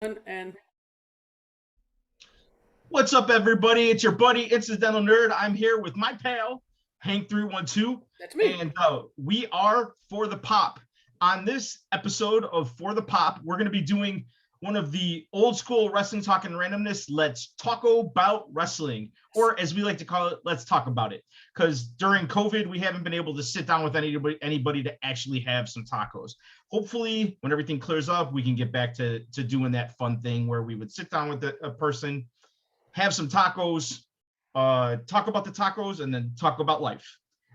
And What's up, everybody? It's your buddy, Incidental Nerd. I'm here with my pal, Hank312, that's me. and we are For the Pop. On this episode of For the Pop, we're going to be doing one of the old school wrestling talk and randomness. Let's talk about wrestling, or as we like to call it, let's talk about it. Because during COVID, we haven't been able to sit down with anybody to actually have some tacos. Hopefully, when everything clears up, we can get back to doing that fun thing where we would sit down with a person, have some tacos, talk about the tacos, and then talk about life.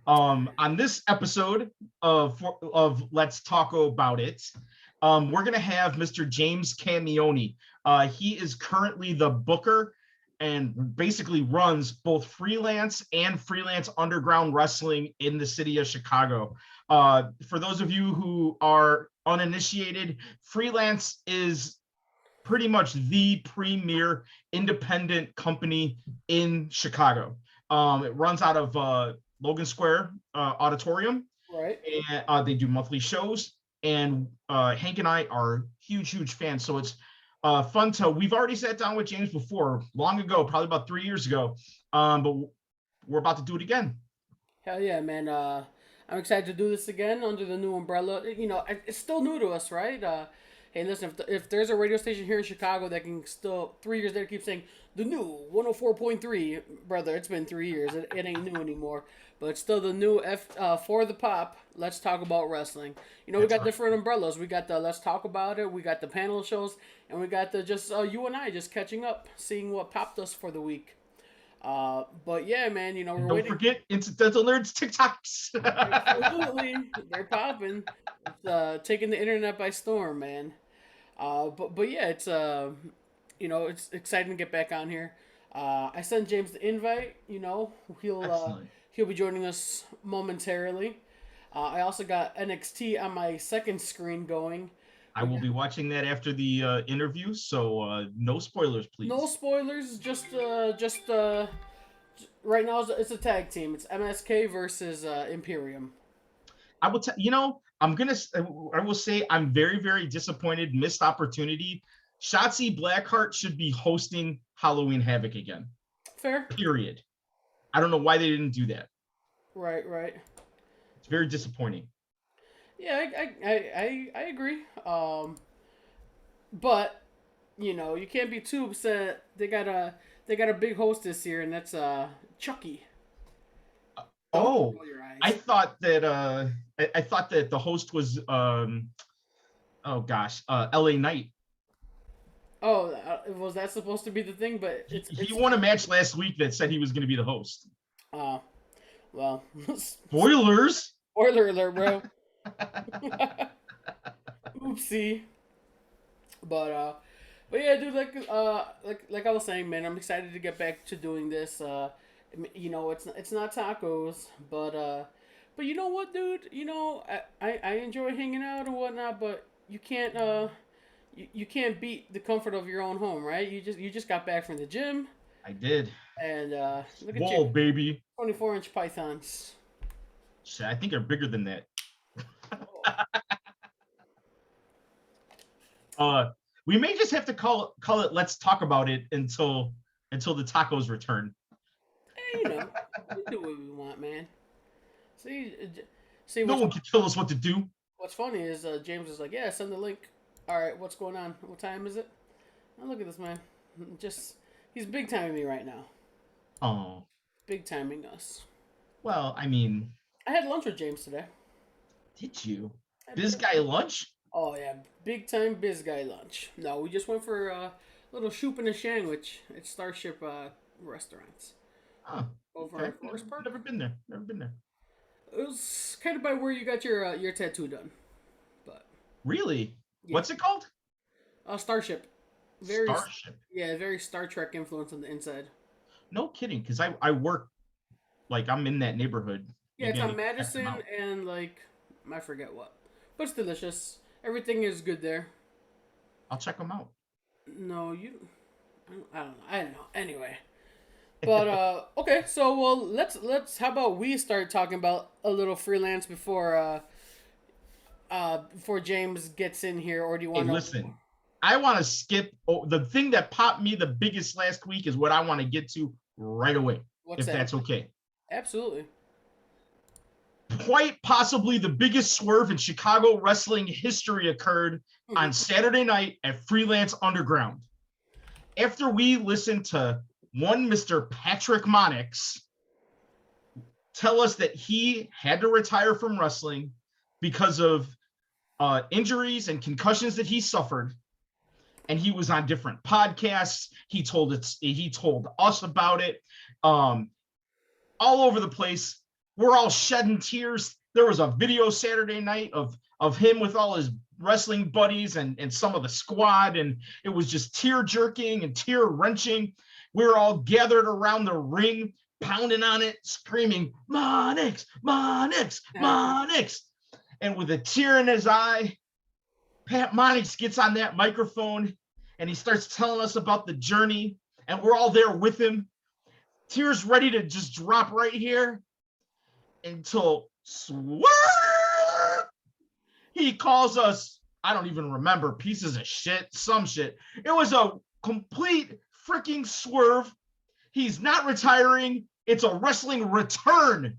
On this episode of Let's Talk About It, we're gonna have Mr. James Camioni. He is currently the booker and basically runs both freelance and freelance underground wrestling in the city of Chicago. For those of you who are uninitiated, freelance is pretty much the premier independent company in Chicago. It runs out of Logan Square Auditorium, Right. and they do monthly shows. And Hank and I are huge fans, so it's fun to. We've already sat down with James before, long ago, probably about 3 years ago, but we're about to do it again. Hell yeah, man. I'm excited to do this again under the new umbrella. It's still new to us, right? Hey, listen, if there's a radio station here in Chicago that can still 3 years later keep saying the new 104.3, brother, it's been 3 years. It ain't new anymore, but it's still the new For the Pop. Let's talk about wrestling. We That's got right. different umbrellas. We got the Let's Talk About It. We got the panel shows, and we got the just you and I just catching up, seeing what popped us for the week. But yeah, man, And we're don't waiting. forget Incidental Nerds TikToks. Absolutely, they're popping. It's taking the internet by storm, man. But yeah, it's exciting to get back on here. I sent James the invite. He'll Excellent. he'll be joining us momentarily. I also got NXT on my second screen going. I We will got be watching that after the interview, so no spoilers, no please. spoilers. Just right now it's a tag team. It's MSK versus Imperium. I will tell I'm gonna. I will say I'm very disappointed. Missed opportunity. Shotzi Blackheart should be hosting Halloween Havoc again. Fair. Period. I don't know why they didn't do that. Right. Right. It's very disappointing. Yeah, I agree. But you can't be too upset. They got a big host this year, and that's Chucky. Don't you Oh, roll your I eyes? thought that I thought that the host was oh gosh, LA Knight. Oh, was that supposed to be the thing? But He, it's he won a match last week that said he was going to be the host. uh well, Spoilers. spoiler alert, bro. Oopsie. But but yeah, dude, like I was saying, man, I'm excited to get back to doing this. It's not tacos, but you know what, dude? I enjoy hanging out and whatnot, but you can't beat the comfort of your own home, right? You just got back from the gym, I did. and look at you, Whoa, baby. 24-inch pythons. Shit, I think they're bigger than that. Oh, Uh, we may just have to call it. Let's talk about it until the tacos return. hey, we do what we want, man. See, see No one can tell us what to do. what's funny is James is like, yeah, send the link. All right, what's going on? What time is it? Oh, look at this man. Just he's big timing me right now. Oh, Big timing us. well, I mean, I had lunch with James today. did you? I Biz bet. guy lunch? Oh yeah, big time biz guy lunch. No, we just went for a little shoop and a sandwich at Starship restaurants Oh, over okay. in Forest Park. Never been there. Never been there. It was kind of by where you got your tattoo done, but Really? yeah, What's it called? Starship. Very Starship. yeah, very Star Trek influence on the inside. No kidding, because I work like I'm in that neighborhood. Yeah, Maybe it's I on need to check them Madison out. and like I forget what, but it's delicious. Everything is good there. I'll check them out. No, I don't know. Anyway, but okay. So well, let's. How about we start talking about a little freelance before James gets in here, or do you Hey, want to? listen. I want to skip the thing that popped me the biggest last week is what I want to get to right away, What's if that? that's okay. Absolutely. Quite possibly the biggest swerve in Chicago wrestling history occurred on Saturday night at Freelance Underground. After we listened to one Mr. Patrick Monix tell us that he had to retire from wrestling because of injuries and concussions that he suffered, and he was on different podcasts. He told us about it, all over the place. We're all shedding tears. There was a video Saturday night of him with all his wrestling buddies and some of the squad, and it was just tear jerking and tear wrenching. We were all gathered around the ring, pounding on it, screaming, Monix, Monix, Monix. And with a tear in his eye, Pat Monix gets on that microphone and he starts telling us about the journey, and we're all there with him. Tears ready to just drop right here until swerve, he calls us, I don't even remember, pieces of shit, some shit. It was a complete freaking swerve. He's not retiring. It's a wrestling return.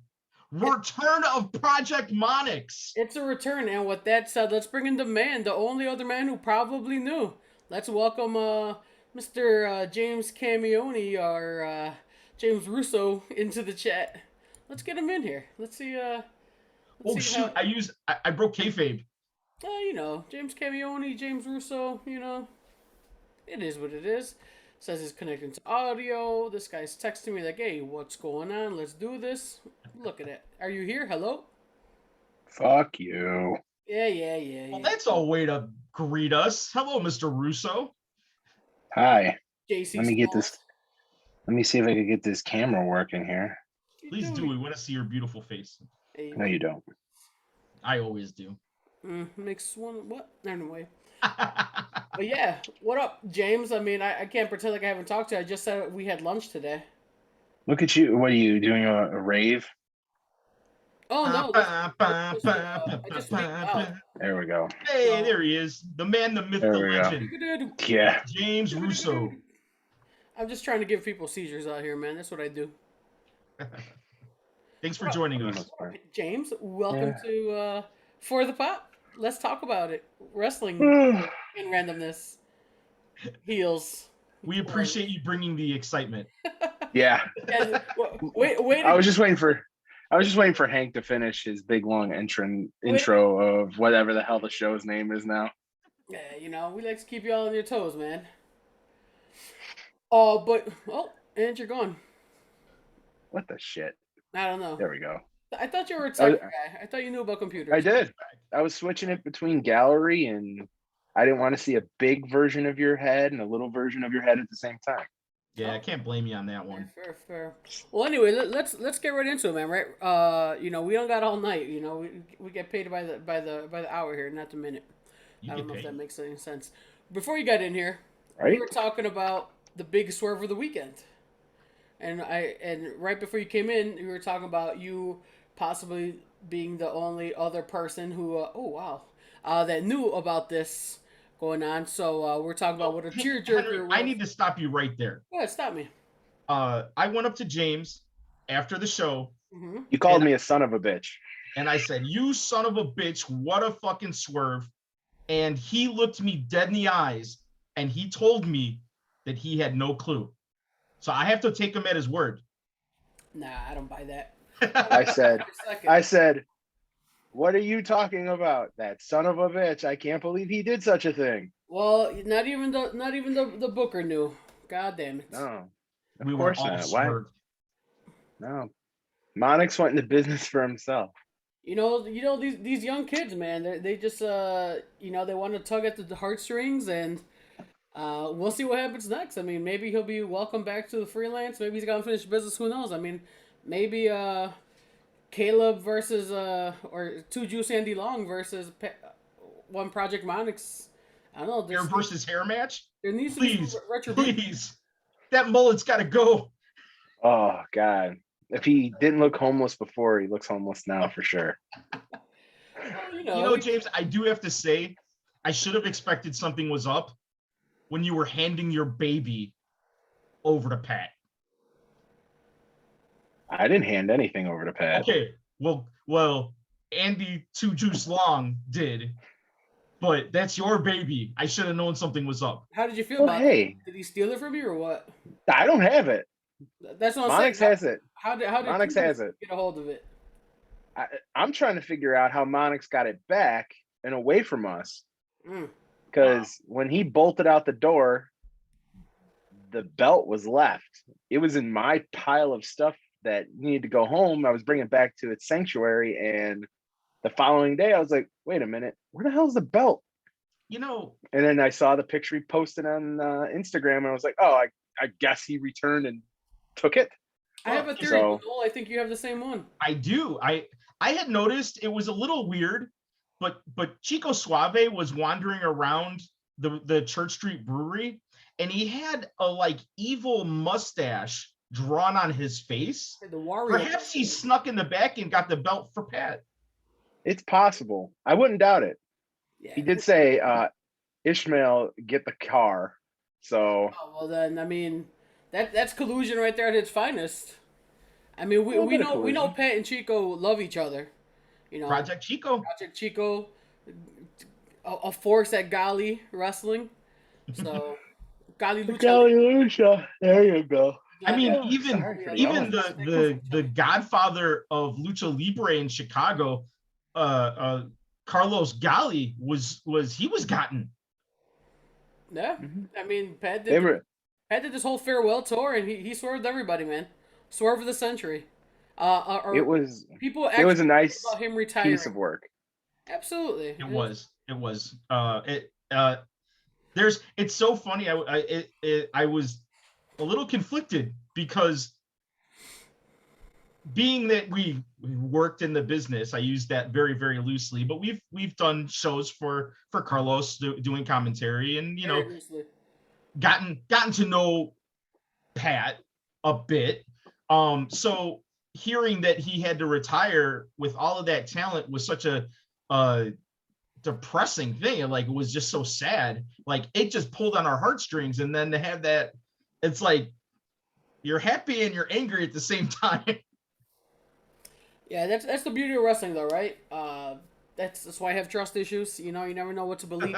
Return of Project Monix. It's a return, and with that said, let's bring in the man, the only other man who probably knew. Let's welcome Mr. James Camioni or James Russo into the chat. Let's get him in here. Let's see. Shoot! I broke kayfabe. James Camioni, James Russo. It is what it is. Says he's connecting to audio. This guy's texting me like, "Hey, what's going on? Let's do this." Look at it. Are you here? Hello? Fuck you. Yeah. Well, that's a way to greet us. Hello, Mr. Russo. Hi. JC Let me get this. Let me see if I can get this camera working here. Please do. We want to see your beautiful face. Hey, No, you don't. I always do. Makes one what? Anyway. But yeah, what up, James? I mean, I can't pretend like I haven't talked to you. I just said we had lunch today. Look at you. What are you doing? A rave? Oh no! I just made out. There we go. Hey, there he is. The man, the myth, the legend. Yeah. James Russo. I'm just trying to give people seizures out here, man. That's what I do. Thanks for joining us. James, welcome to For the Pop. Let's talk about it. Wrestling and randomness. Heels. We appreciate you bringing the excitement. Yeah. Wait. I was just waiting for Hank to finish his big long intro of whatever the hell the show's name is now. Yeah, we like to keep you all on your toes, man. And you're gone. What the shit? I don't know. There we go. I thought you were a tech guy. I thought you knew about computers. I did. I was switching it between gallery, and I didn't want to see a big version of your head and a little version of your head at the same time. Yeah, I can't blame you on that one. Fair. Well, anyway, let's get right into it, man. Right? We don't got all night. We get paid by the hour here, not the minute. I don't know if that makes any sense. Before you got in here, we were talking about the big swerve of the weekend, and right before you came in, we were talking about you possibly being the only other person who that knew about this going on. So we're talking about what a tearjerker was. I need to stop you right there. Go ahead, stop me. I went up to James after the show. Mm-hmm. You called me a son of a bitch. And I said, "You son of a bitch, what a fucking swerve." And he looked me dead in the eyes and he told me that he had no clue. So I have to take him at his word. Nah, I don't buy that. I said, what are you talking about? That son of a bitch. I can't believe he did such a thing. Well, not even the booker knew. God damn it. No. Of course not. Why? No. Monix went into business for himself. These young kids, man, they just they want to tug at the heartstrings, and we'll see what happens next. I mean, maybe he'll be welcome back to the freelance. Maybe he's gonna finish business. Who knows? I mean, maybe Caleb versus or Two Juice Andy Long versus one Project Monix. I don't know. Hair versus hair match. There needs to be retribution. Please, that mullet's got to go. Oh God. If he didn't look homeless before, he looks homeless now for sure. Well, James, I do have to say, I should have expected something was up when you were handing your baby over to Pat? I didn't hand anything over to Pat. Okay, well, Andy Two Juice Long did, but that's your baby. I should have known something was up. How did you feel Well, about hey, that? Did he steal it from you or what? I don't have it. That's what I'm Monix saying. has it. How did Monix Cooper has it. get a hold of it? I'm trying to figure out how Monix got it back and away from us. Mm. Because when he bolted out the door, the belt was left. It was in my pile of stuff that needed to go home. I was bringing it back to its sanctuary, and the following day I was like, wait a minute, where the hell's the belt? You know, And then I saw the picture he posted on Instagram, and I was like, oh, I guess he returned and took it. I have a theory. So- Noel, I think you have the same one. I do. I had noticed it was a little weird, but Chico Suave was wandering around the Church Street Brewery, and he had a like evil mustache drawn on his face. The Wario. Perhaps he snuck in the back and got the belt for Pat. It's possible. I wouldn't doubt it. Yeah. He did say, Ishmael, get the car. So Oh, well, then I mean, that's collusion right there at its finest. I mean, we Little bit of know collusion. Pat and Chico love each other. You know, Project Chico. Project Chico, a force at Gali Wrestling. So, Gali Lucha. Lucha. There you go. I mean, Oh, even sorry for the even yawn. the godfather of Lucha Libre in Chicago, Carlos Gali was gotten. Yeah, Mhm. I mean, Pat They did were Pat did this whole farewell tour, and he swerved everybody, man. Swerve of the century. Or it was people it was a actually nice about him retiring. piece of work. Absolutely, It was. It's so funny. I was a little conflicted because being that we worked in the business, I use that very, very loosely, but we've done shows for Carlos doing commentary, and you know, Very loosely. gotten to know Pat a bit. So hearing that he had to retire with all of that talent was such a depressing thing. Like, it was just so sad. Like, it just pulled on our heartstrings, and then to have that, it's like you're happy and you're angry at the same time. Yeah, that's the beauty of wrestling, though, right? That's why I have trust issues. You know, you never know what to believe,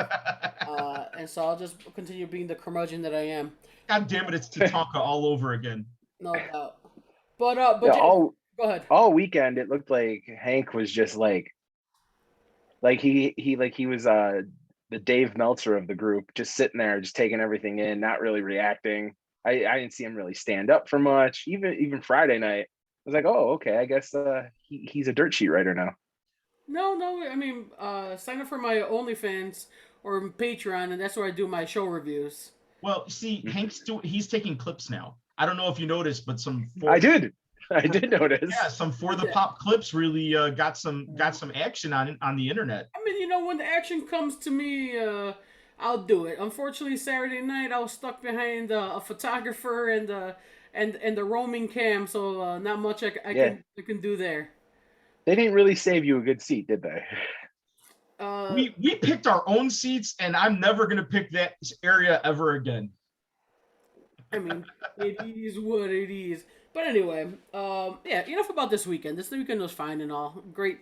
and so I'll just continue being the curmudgeon that I am. God damn it, it's Tatanka all over again. No doubt. But Yeah, Jay, go ahead. all weekend it looked like Hank was just like he was the Dave Meltzer of the group, just sitting there, just taking everything in, not really reacting. I didn't see him really stand up for much. Even Friday night, I was like, oh, okay, I guess he's a dirt sheet writer now. No. I mean, sign up for my OnlyFans or Patreon, and that's where I do my show reviews. Well, see, he's taking clips now. I don't know if you noticed, but I did notice. Yeah, some For the Pop clips really got some action on the internet. I mean, you know, when the action comes to me, I'll do it. Unfortunately, Saturday night I was stuck behind a photographer and the roaming cam, so not much I can do there. They didn't really save you a good seat, did they? We picked our own seats, and I'm never gonna pick that area ever again. I mean, it is what it is. But anyway, yeah, enough about this weekend. This weekend was fine and all. Great.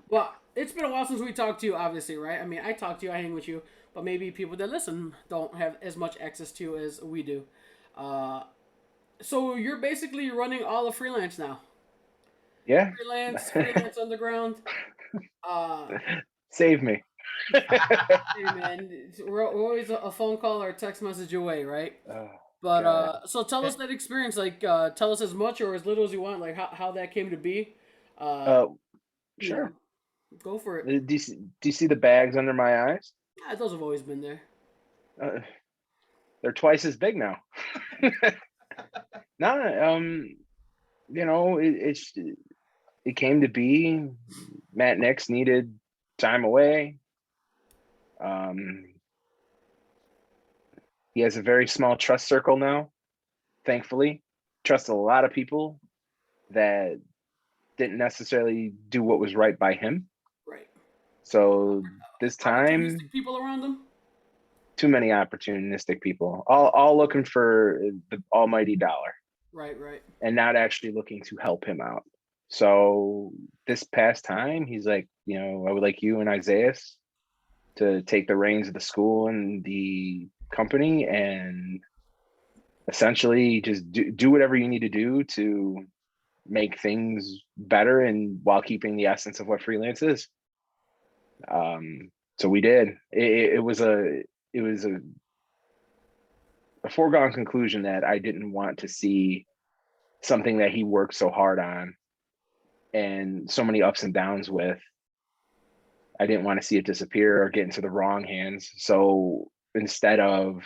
Well, it's been a while since we talked to you, obviously, right? I mean, I talk to you, I hang with you, but maybe people that listen don't have as much access to you as we do. So you're basically running all of Freelance now. Yeah. Freelance Underground. Save me. Hey man, we're always a phone call or a text message away, right? But so tell us that experience. Like, tell us as much or as little as you want. Like how that came to be. Sure. Yeah, go for it. Do you see the bags under my eyes? Yeah, those have always been there. They're twice as big now. You know, it came to be. Matt Nix needed time away. He has a very small trust circle now, thankfully. Trusts a lot of people that didn't necessarily do what was right by him. Right. So this time, Opportunistic people around him. Too many opportunistic people, all looking for the almighty dollar. Right, right. And not actually looking to help him out. So this past time, he's like, I would like you and Isaiah to take the reins of the school and the company and essentially just do whatever you need to do to make things better and while keeping the essence of what freelance is. So we did. It was a foregone conclusion that I didn't want to see something that he worked so hard on and so many ups and downs with. I didn't want to see it disappear or get into the wrong hands. So instead of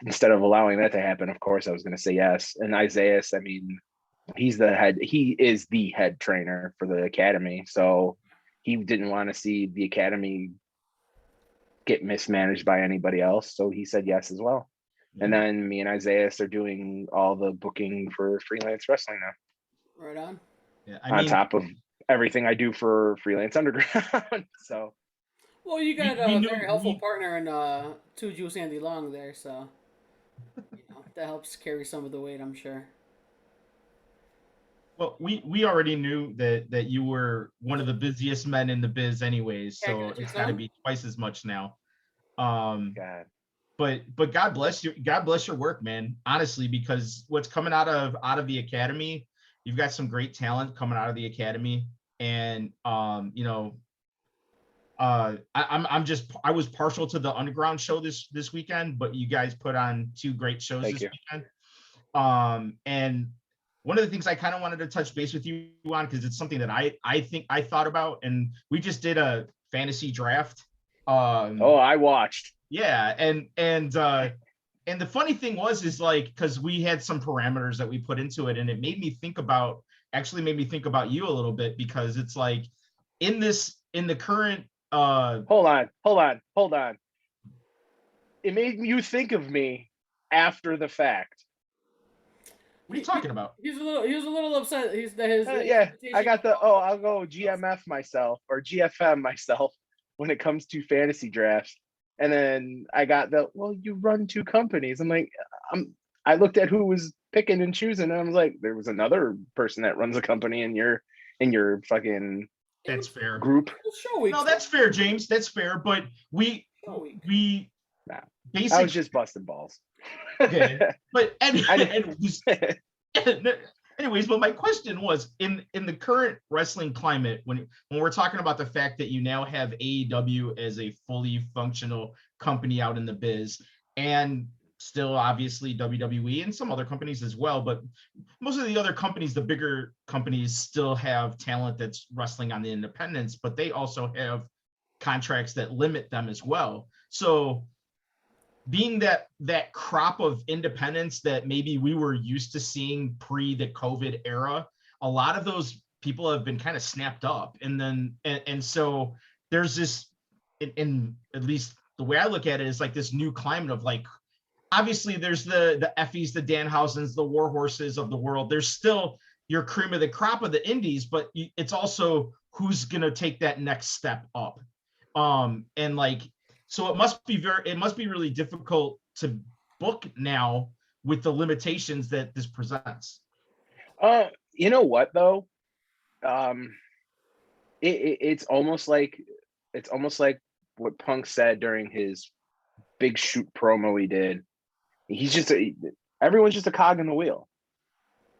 allowing that to happen, of course, I was going to say yes. And Isaiah, I mean, he is the head trainer for the academy. So he didn't want to see the academy get mismanaged by anybody else. So he said yes as well. Mm-hmm. And then me and Isaiah are doing all the booking for Freelance Wrestling now. Right on. Yeah, on top of everything I do for Freelance Underground. So. Well, you got a very helpful partner in Two Juice Andy Long there, so that helps carry some of the weight, I'm sure. Well, we already knew that you were one of the busiest men in the biz anyways, so it's got to be twice as much now. God. But God bless you. God bless your work, man. Honestly, because what's coming out of the academy, you've got some great talent coming out of the academy, and I was partial to the Underground show this weekend, but you guys put on 2 great shows this weekend. And one of the things I kind of wanted to touch base with you on, because it's something that I think I thought about, and we just did a fantasy draft. I watched. Yeah, and the funny thing is like, because we had some parameters that we put into it, and it made me think about you a little bit, because it's like in the current hold on. It made you think of me after the fact. What are you talking about? He was a little upset. I got I'll go GMF myself or GFM myself when it comes to fantasy drafts. And then I got you run 2 companies. I'm like, I looked at who was picking and choosing, and I was like, there was another person that runs a company in your fucking that's fair group. No, that's fair, James. That's fair. But we basically, I was just busting balls. Okay, but anyways, but my question was in the current wrestling climate, when we're talking about the fact that you now have AEW as a fully functional company out in the biz, and still obviously WWE and some other companies as well, but most of the other companies, the bigger companies, still have talent that's wrestling on the independents, but they also have contracts that limit them as well. So being that crop of independents that maybe we were used to seeing pre the COVID era, a lot of those people have been kind of snapped up. And so there's this, in at least the way I look at it, is like this new climate of like, obviously there's the Effies, the Danhausens, the Warhorses of the world. There's still your cream of the crop of the indies, but it's also who's going to take that next step up. And like, so it must be really difficult to book now with the limitations that this presents. You know what though? It's almost like what Punk said during his big shoot promo he did. Everyone's just a cog in the wheel.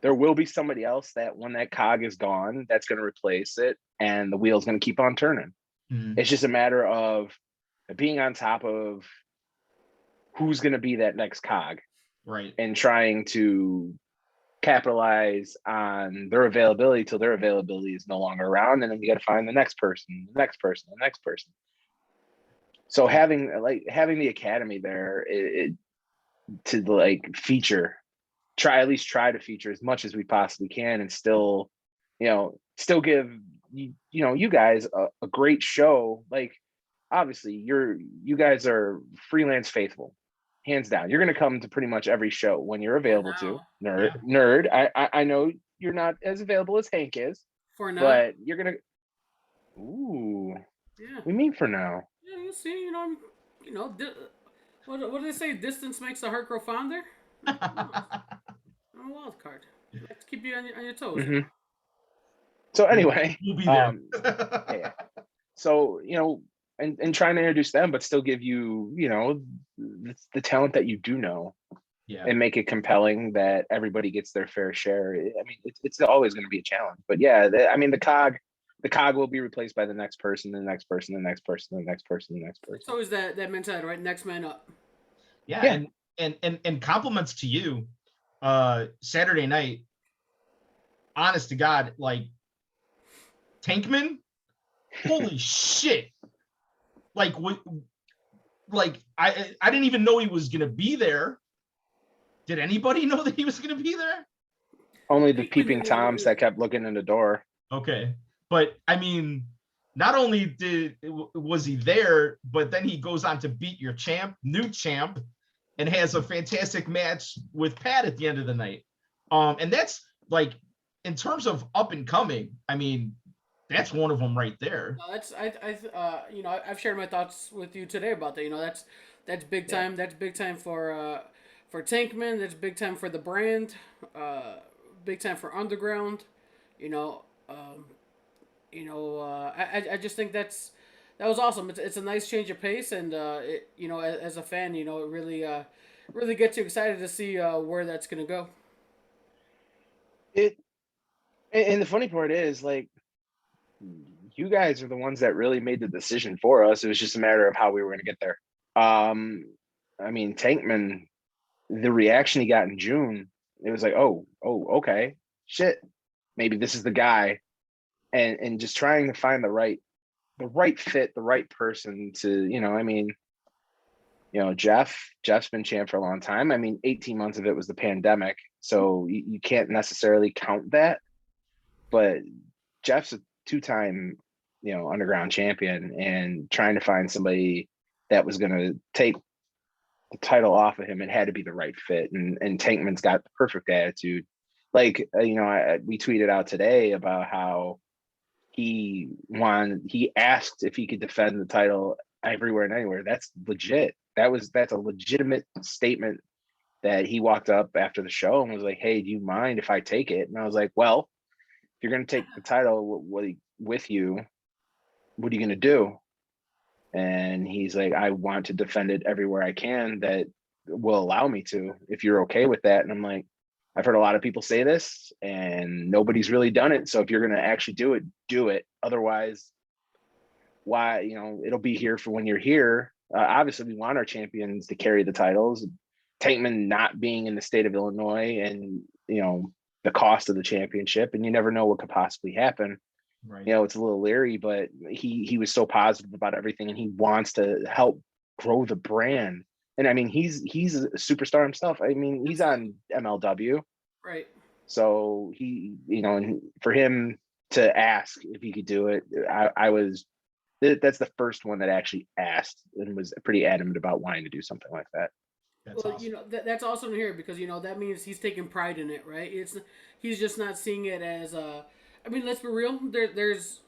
There will be somebody else that when that cog is gone, that's going to replace it, and the wheel's going to keep on turning. Mm-hmm. It's just a matter of being on top of who's going to be that next cog, right? And trying to capitalize on their availability till their availability is no longer around, and then you got to find the next person. So having the academy there, to like feature, try to feature as much as we possibly can, and still give you guys a great show. Like, obviously you guys are freelance faithful, hands down. You're going to come to pretty much every show when you're available to. Nerd. I know you're not as available as Hank is for now, but you're going to. Ooh, yeah. We mean for now. Yeah, you see, You know, what do they say? Distance makes the heart grow fonder. I'm a wild card. Let's keep you on your toes. Hmm. So anyway, We'll be there. yeah. So, and trying to introduce them, but still give you, the talent that you do know, Yeah. and make it compelling that everybody gets their fair share. I mean, it's always going to be a challenge, but yeah, the cog will be replaced by the next person, the next person, the next person, the next person, the next It's person. always that mentality, right? Next man up. Yeah, Yeah. and compliments to you. Saturday night, honest to God, like Tankman, holy shit. Like what, like I didn't even know he was gonna be there. Did anybody know that he was gonna be there? Only the peeping toms that kept looking in the door. Okay. But I mean, not only was he there, but then he goes on to beat your new champ, and has a fantastic match with Pat at the end of the night. And that's like, in terms of up and coming, I mean, that's one of them right there. That's I've shared my thoughts with you today about that. That's big time. That's big time for Tankman. That's big time for the brand. Big time for Underground. You know, I just think that was awesome. It's a nice change of pace, and as a fan, it really gets you excited to see where that's gonna go. It and the funny part is, like, you guys are the ones that really made the decision for us. It was just a matter of how we were going to get there. I mean, Tankman, the reaction he got in June, it was like, oh, okay, shit, maybe this is the guy, and just trying to find the right fit, the right person to, I mean, Jeff's been champ for a long time. I mean, 18 months of it was the pandemic, so you can't necessarily count that, but Jeff's a two-time, underground champion, and trying to find somebody that was going to take the title off of him, it had to be the right fit. And Tankman's got the perfect attitude. Like, we tweeted out today about how he asked if he could defend the title everywhere and anywhere. That's legit. That's a legitimate statement, that he walked up after the show and was like, hey, do you mind if I take it? And I was like, well, if you're going to take the title with you, what are you going to do? And he's like, I want to defend it everywhere I can that will allow me to, if you're okay with that. And I'm like, I've heard a lot of people say this and nobody's really done it. So if you're going to actually do it, do it. Otherwise, why, it'll be here for when you're here. Obviously, we want our champions to carry the titles. Tankman not being in the state of Illinois, and, the cost of the championship, and you never know what could possibly happen. Right. It's a little leery, but he was so positive about everything, and he wants to help grow the brand. And I mean, he's a superstar himself. I mean, he's on MLW, Right. so he, and for him to ask if he could do it, that's the first one that actually asked and was pretty adamant about wanting to do something like that. That's Well, awesome. that's awesome to hear, because that means he's taking pride in it, right? He's just not seeing it as I mean, let's be real. There's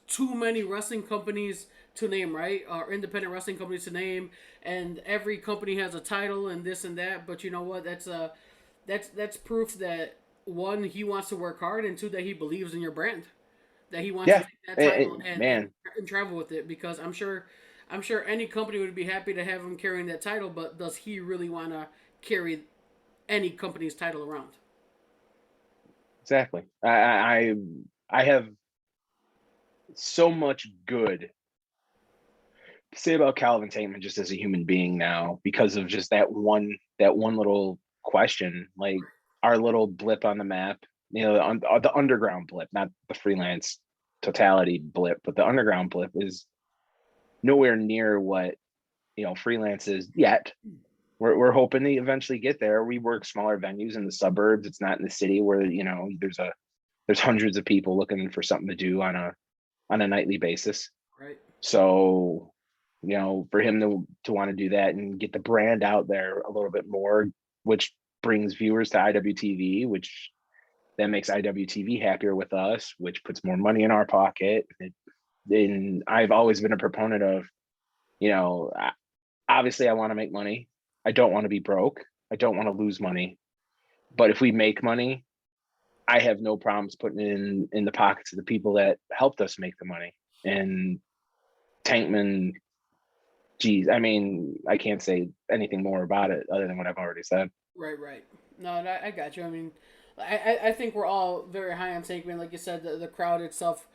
too many wrestling companies to name, right? Or independent wrestling companies to name, and every company has a title and this and that. But you know what? That's proof that, one, he wants to work hard, and two, that he believes in your brand, that he wants to Yeah, take that title man. and travel with it. Because I'm sure any company would be happy to have him carrying that title, but does he really want to carry any company's title around? Exactly. I have so much good to say about Calvin Tankman just as a human being now, because of just that one little question, like our little blip on the map, the underground blip, not the freelance totality blip, but the underground blip is nowhere near what freelance is yet. We're hoping to eventually get there. We work smaller venues in the suburbs. It's not in the city where there's hundreds of people looking for something to do on a nightly basis. Right. So, for him to want to do that and get the brand out there a little bit more, which brings viewers to IWTV, which then makes IWTV happier with us, which puts more money in our pocket. And I've always been a proponent of You know, obviously I want to make money. I don't want to be broke. I don't want to lose money. But if we make money, I have no problems putting it in the pockets of the people that helped us make the money. And Tankman, geez, I mean, I can't say anything more about it other than what I've already said. Right. No, I got you. I mean, I think we're all very high on Tankman. Like you said, the crowd itself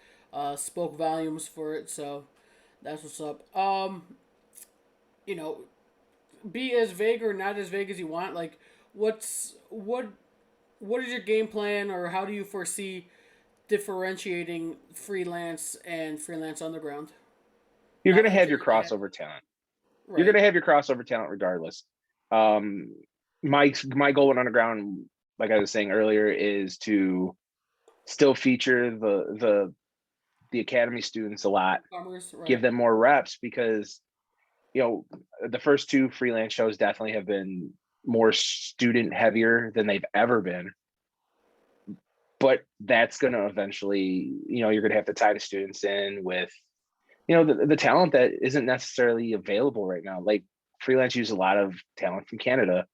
spoke volumes for it. So that's what's up. You know, be as vague or not as vague as you want. Like, what is your game plan, or how do you foresee differentiating freelance and freelance underground? You're Not going to have your necessarily that. crossover talent. You're Right. going to have your crossover talent regardless. Um, my goal in underground, like I was saying earlier, is to still feature the academy students a lot, Farmers. give Right. them more reps, because the first two freelance shows definitely have been more student heavier than they've ever been. But that's going to eventually, you're going to have to tie the students in with, the talent that isn't necessarily available right now. Like freelance use a lot of talent from Canada.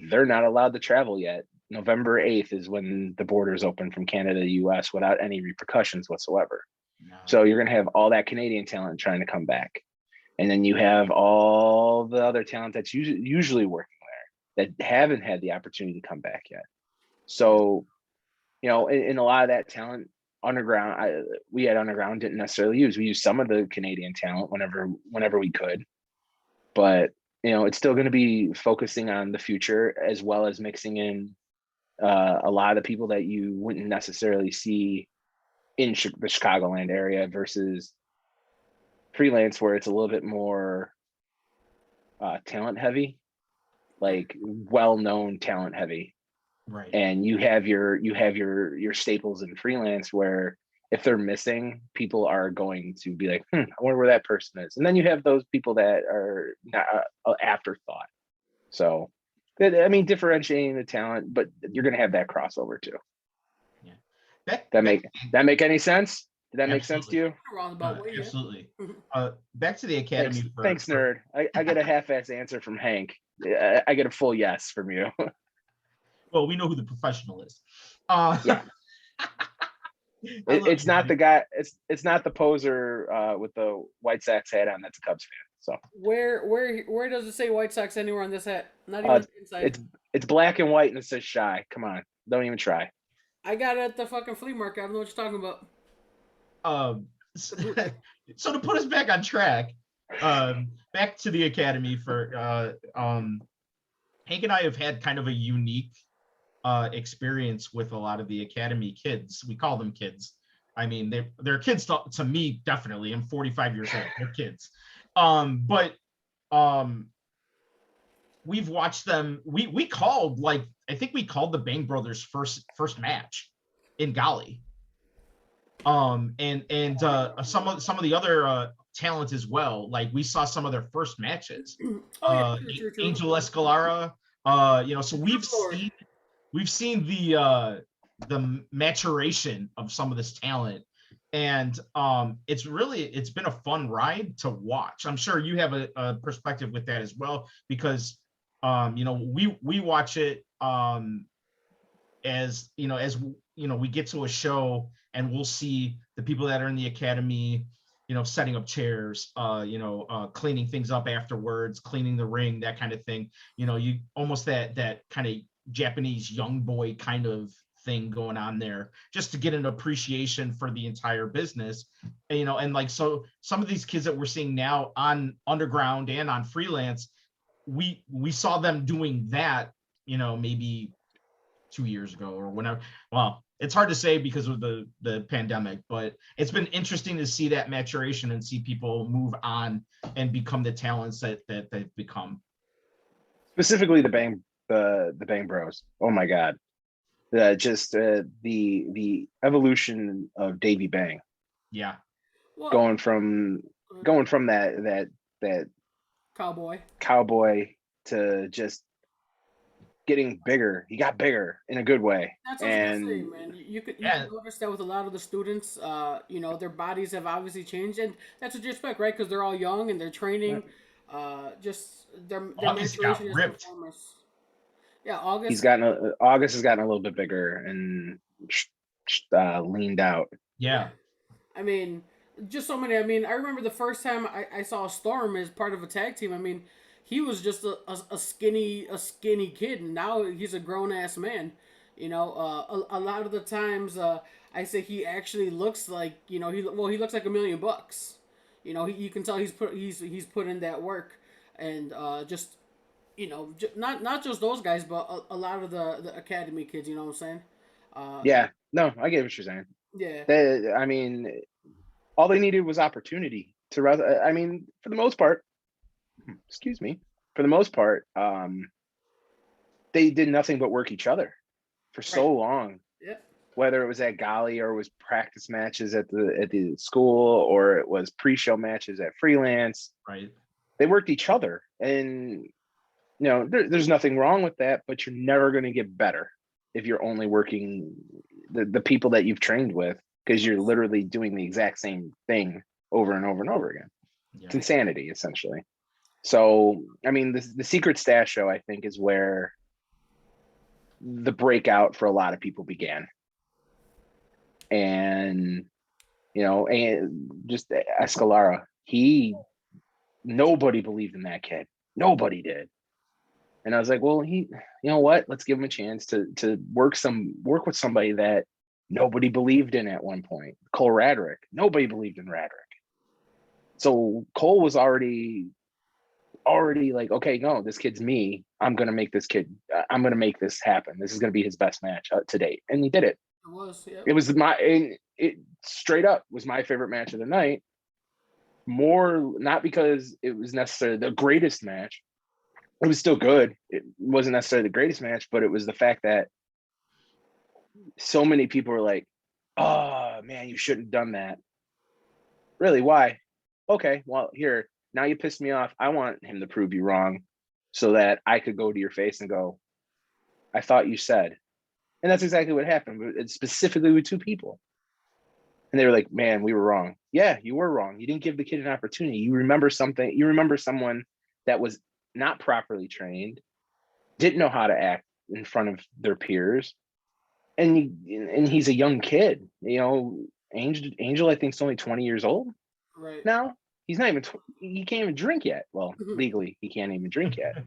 They're not allowed to travel yet. November 8th is when the borders open from Canada to US without any repercussions whatsoever. No. So you're going to have all that Canadian talent trying to come back. And then you have all the other talent that's usually working there that haven't had the opportunity to come back yet. So, in a lot of that talent, underground, we at underground didn't necessarily use. We used some of the Canadian talent whenever we could, but it's still going to be focusing on the future as well as mixing in a lot of the people that you wouldn't necessarily see in the Chicagoland area versus freelance, where it's a little bit more talent heavy, like well-known talent heavy. Right. And you have your staples in freelance, where if they're missing, people are going to be like, I wonder where that person is. And then you have those people that are not afterthought. So, I mean, differentiating the talent, but you're going to have that crossover too. Yeah. That make any sense? Did that make sense to you? Roundabout way, yeah. Absolutely. Back to the academy. Thanks, nerd. I get a half-ass answer from Hank. I get a full yes from you. Well, we know who the professional is. Yeah. It's not the guy. It's not the poser with the White Sox hat on. That's a Cubs fan. So where does it say White Sox anywhere on this hat? Not even inside. it's black and white and it says shy. Come on, don't even try. I got it at the fucking flea market. I don't know what you're talking about. So to put us back on track, back to the academy for Hank and I have had kind of a unique experience with a lot of the academy kids. We call them kids. I mean, they're kids to me, definitely. I'm 45 years old. They're kids. But we've watched them. We called, like, I think we called the Bang Brothers first match in Gali. And some of the other talent as well. Like we saw some of their first matches. True. Angel Escalara. So we've seen the maturation of some of this talent, and it's been a fun ride to watch. I'm sure you have a perspective with that as well, because we watch it as we get to a show and we'll see the people that are in the academy, setting up chairs, cleaning things up afterwards, cleaning the ring, that kind of thing. You almost that kind of Japanese young boy kind of thing going on there, just to get an appreciation for the entire business. And like, so some of these kids that we're seeing now on underground and on freelance, we saw them doing that, maybe 2 years ago or whenever. Well, it's hard to say because of the pandemic, but it's been interesting to see that maturation and see people move on and become the talents that they've become. Specifically the Bang Bros. Oh my God. Just the evolution of Davey Bang. Yeah. Well, going from that cowboy to just getting bigger. He got bigger in a good way. That's what I was gonna say, And man. You Yeah, can notice that with a lot of the students. Their bodies have obviously changed, and that's what you expect, right? Because they're all young and they're training. Just their August got maturation as ripped. performers. Yeah, August. August has gotten a little bit bigger and leaned out. Yeah, Yeah. I mean, just so many. I mean, I remember the first time I saw Storm as part of a tag team. I mean, he was just a skinny kid, and now he's a grown ass man. A lot of the times I say he actually looks like he looks like $1,000,000. You can tell he's put in that work, and just not just those guys, but a lot of the academy kids. You know what I'm saying? Uh, Yeah, no, I get what you're saying. yeah, I mean, all they needed was opportunity to rather. I mean, for the most part, excuse me, for the most part, they did nothing but work each other for right. so long. Yeah. Whether it was at Golly or it was practice matches at the school or it was pre-show matches at Freelance, Right. they worked each other, and there's nothing wrong with that. But you're never going to get better if you're only working the people that you've trained with, because you're literally doing the exact same thing over and over and over again. Yeah. It's insanity, essentially. So, I mean, the Secret Stash show, I think, is where the breakout for a lot of people began. And, and just Escalara, nobody believed in that kid. Nobody did. And I was like, well, you know what? Let's give him a chance to work with somebody that nobody believed in at one point. Cole Radrick. Nobody believed in Radrick. So Cole was already like, okay, no, this kid's me. I'm going to make this happen. This is going to be his best match to date. And he did it. It was, yeah. It straight up was my favorite match of the night. More, not because it was necessarily the greatest match. It was still good. It wasn't necessarily the greatest match, but it was the fact that so many people were like, oh man, you shouldn't have done that. Really? Why? Okay, well, here, now you pissed me off. I want him to prove you wrong so that I could go to your face and go, I thought you said. And that's exactly what happened, but it's specifically with two people. And they were like, man, we were wrong. Yeah, you were wrong. You didn't give the kid an opportunity. You remember someone that was not properly trained, didn't know how to act in front of their peers. And he's a young kid. Angel, I think, is only 20 years old Right. now. He's not even, he can't even drink yet. Well, legally, he can't even drink yet.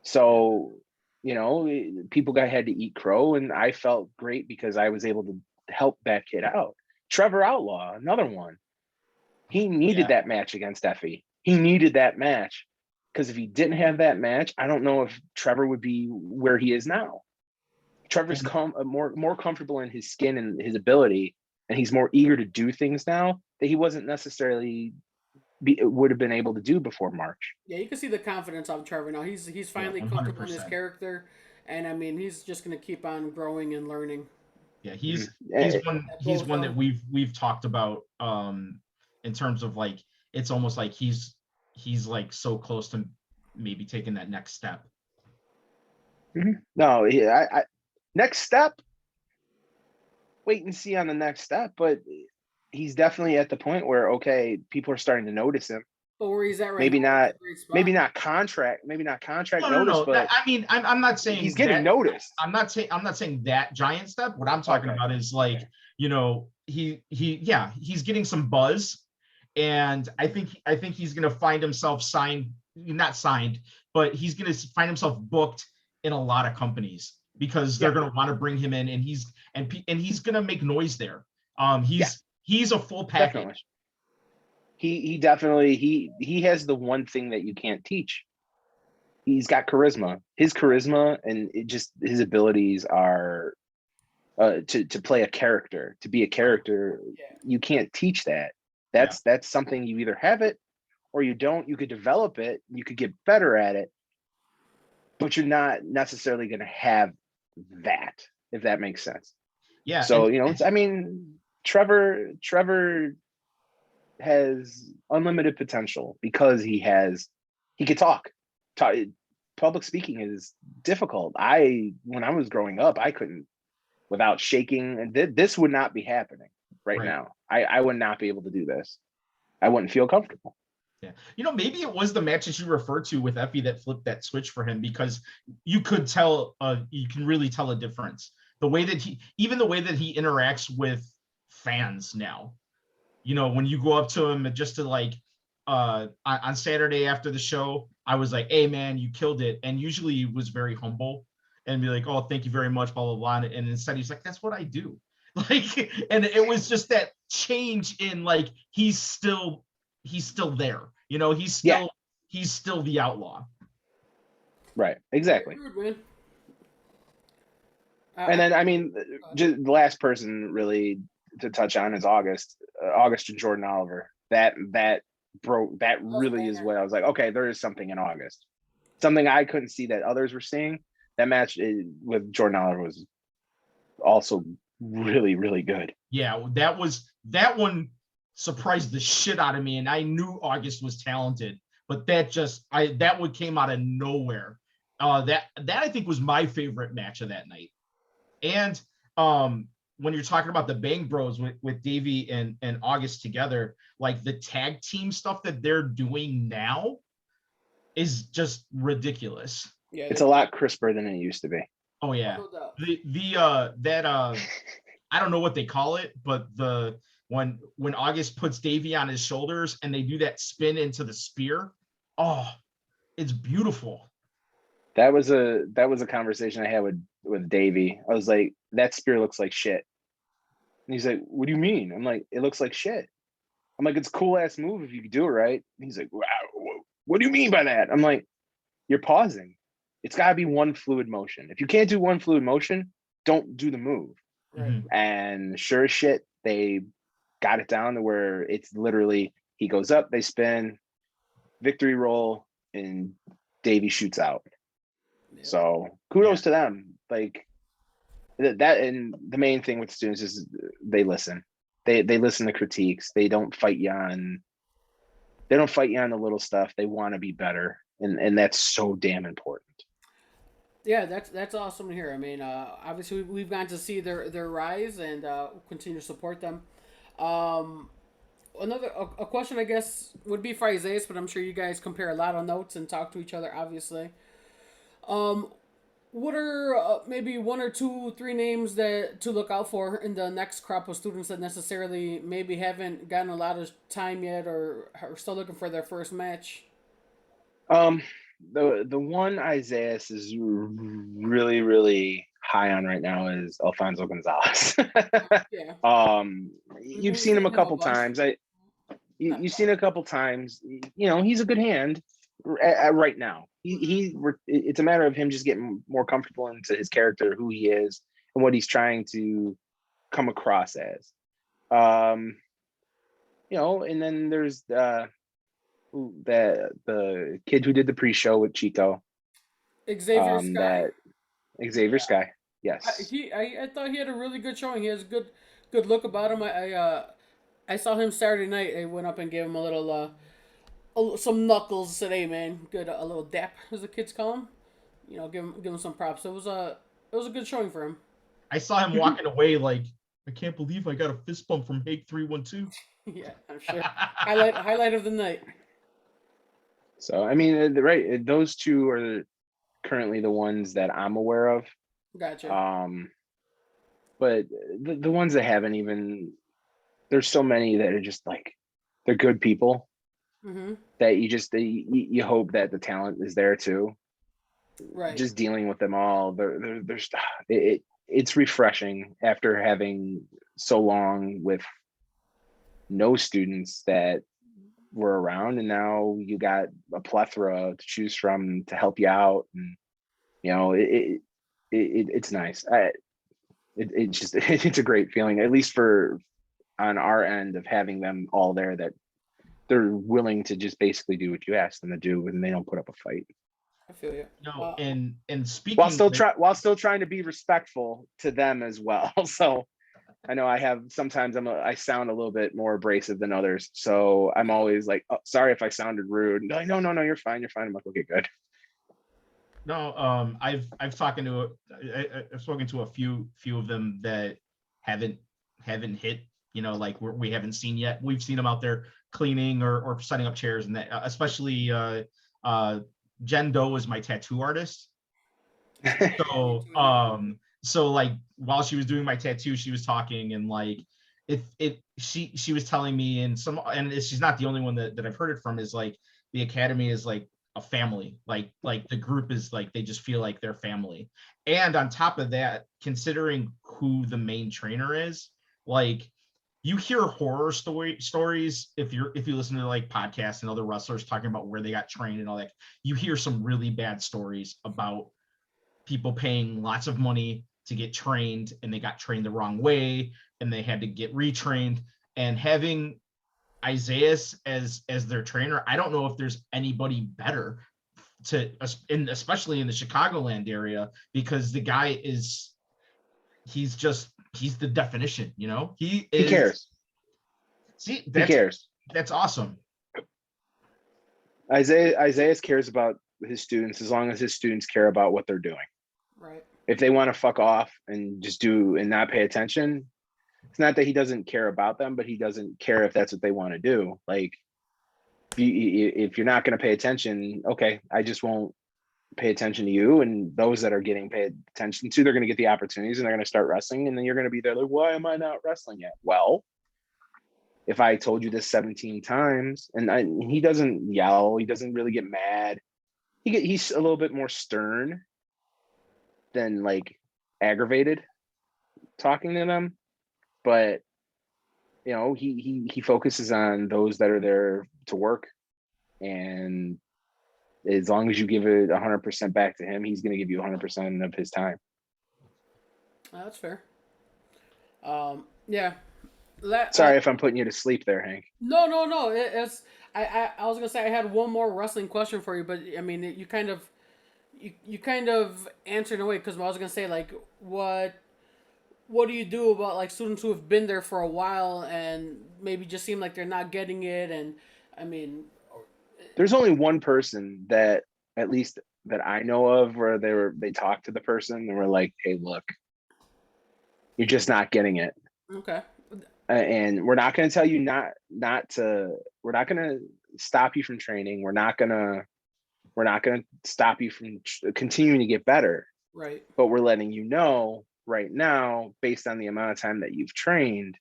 So, people had to eat crow, and I felt great because I was able to help that kid out. Trevor Outlaw, another one. He needed that match against Effie. He needed that match because if he didn't have that match, I don't know if Trevor would be where he is now. Trevor's more comfortable in his skin and his ability, and he's more eager to do things now that he wasn't necessarily would have been able to do before March. Yeah, you can see the confidence of Trevor now. He's finally comfortable in his character, and I mean he's just going to keep on growing and learning. Yeah, he's one that we've talked about in terms of like it's almost like he's like so close to maybe taking that next step. No, I next step. Wait and see on the next step, but he's definitely at the point where people are starting to notice him. But where he's at right maybe now, not contract notice. No. But I mean, I'm not saying he's getting noticed. I'm not saying that giant step. What I'm talking about is like, he's getting some buzz, and I think he's gonna find himself not signed, but he's gonna find himself booked in a lot of companies because they're gonna want to bring him in, and he's gonna make noise there. He's a full package. Definitely. He definitely he has the one thing that you can't teach. He's got charisma. His charisma and his abilities are to play a character, to be a character. You can't teach that. That's something you either have it or you don't. You could develop it. You could get better at it, but you're not necessarily going to have that, if that makes sense. Yeah. So Trevor has unlimited potential because he could talk public speaking is difficult. When I was growing up, I couldn't, without shaking, and this would not be happening right now. I would not be able to do this. I wouldn't feel comfortable. Yeah. Maybe it was the matches you referred to with Effie that flipped that switch for him, because you could tell, you can really tell a difference. The way that he interacts with fans now, when you go up to him just to like, on Saturday after the show, I was like, hey man, you killed it. And usually he was very humble and be like, oh, thank you very much, blah, blah, blah. And instead he's like, that's what I do. Like, and it was just that change in like, he's still there, he's still the outlaw. Right, exactly. And then, I mean, just the last person really to touch on is August and Jordan Oliver. That really is what I was like, okay, there is something in August, something I couldn't see that others were seeing. That match with Jordan Oliver was also really, really good. Yeah, that one surprised the shit out of me, and I knew August was talented, but that one came out of nowhere. That I think was my favorite match of that night. And when you're talking about the Bang Bros with Davey and August together, like the tag team stuff that they're doing now is just ridiculous. Yeah, it's a lot crisper than it used to be. Oh yeah. I don't know what they call it, but when August puts Davey on his shoulders and they do that spin into the spear, oh, it's beautiful. That was a conversation I had with Davey. I was like, that spear looks like shit. And he's like, what do you mean? I'm like, it looks like shit. I'm like, it's a cool ass move if you can do it right. And he's like, wow, what do you mean by that? I'm like, you're pausing. It's got to be one fluid motion. If you can't do one fluid motion, don't do the move. Right. And sure as shit, they got it down to where it's literally he goes up, they spin, victory roll, and Davey shoots out. Yeah. So kudos to them. Like that, and the main thing with students is they listen. They listen to critiques. They don't fight you on the little stuff. They want to be better, and that's so damn important. Yeah, that's awesome to hear. I mean, obviously we've gotten to see their rise and continue to support them. Another question, I guess, would be for Isaiah, but I'm sure you guys compare a lot of notes and talk to each other, obviously. What are maybe 1 or 2, 3 names that to look out for in the next crop of students that necessarily maybe haven't gotten a lot of time yet or are still looking for their first match? The one Isaiah is really, really high on right now is Alfonso Gonzalez. Yeah. You've seen him a couple times. You've seen a couple times. He's a good hand right now. It's a matter of him just getting more comfortable into his character, who he is, and what he's trying to come across as. And then there's the kid who did the pre-show with Chico, Xavier Sky. Xavier Sky. Yes. I thought he had a really good showing. He has a good look about him. I saw him Saturday night. I went up and gave him a little some knuckles. Said, "Hey man, good a little dap," as the kids call him. Give him some props. It was a good showing for him. I saw him walking away like, I can't believe I got a fist bump from Hake 312. Yeah, I'm sure. highlight of the night. So I mean, right, those two are currently the ones that I'm aware of. Gotcha. But the ones that haven't even, there's so many that are just like, they're good people. Mm-hmm. That you hope that the talent is there too. Right. Just dealing with them all, it's refreshing after having so long with no students that were around, and now you got a plethora to choose from to help you out, and it's nice. It's a great feeling, at least on our end, of having them all there, that they're willing to just basically do what you ask them to do, and they don't put up a fight. I feel you. No, and speaking while still trying to be respectful to them as well. So I know sometimes I sound a little bit more abrasive than others. So I'm always like, oh, sorry if I sounded rude. Like, no, you're fine. I'm like, okay, good. No, I've spoken to I've spoken to a few of them that haven't hit, you know, like we haven't seen yet. We've seen them out there cleaning or setting up chairs, and that especially Jen Doe is my tattoo artist. So like while she was doing my tattoo, she was talking, and like she was telling me, and she's not the only one that I've heard it from, is like the academy is like a family, like the group is like, they just feel like they're family. And on top of that, considering who the main trainer is, like you hear horror stories if you listen to like podcasts and other wrestlers talking about where they got trained and all that. You hear some really bad stories about people paying lots of money to get trained, and they got trained the wrong way, and they had to get retrained. And having Isaiah as their trainer, I don't know if there's anybody better especially in the Chicagoland area, because the guy he's the definition, you know. He cares. See, he cares. That's awesome. Isaiah cares about his students as long as his students care about what they're doing. Right. If they want to fuck off and just do and not pay attention, it's not that he doesn't care about them, but he doesn't care if that's what they want to do. Like, if you're not going to pay attention, okay, I just won't pay attention to you. And those that are getting paid attention to, they're going to get the opportunities and they're going to start wrestling. And then you're going to be there like, why am I not wrestling yet? Well, if I told you this 17 times, and he doesn't yell, he doesn't really get mad. He's a little bit more stern than like aggravated talking to them. But you know, he focuses on those that are there to work, and as long as you give it 100% back to him, he's going to give you 100% of his time. That's fair. Yeah. Sorry if I'm putting you to sleep there, Hank. No. It's I was gonna say I had one more wrestling question for you, but I mean you kind of answered in a way, because I was gonna say, like, what do you do about like students who have been there for a while and maybe just seem like they're not getting it? And I mean, there's only one person that, at least that I know of, where they talked to the person and were like, hey, look, you're just not getting it. Okay. And we're not going to tell you not to, we're not going to stop you from training. We're not going to stop you from continuing to get better. Right. But we're letting you know right now, based on the amount of time that you've trained,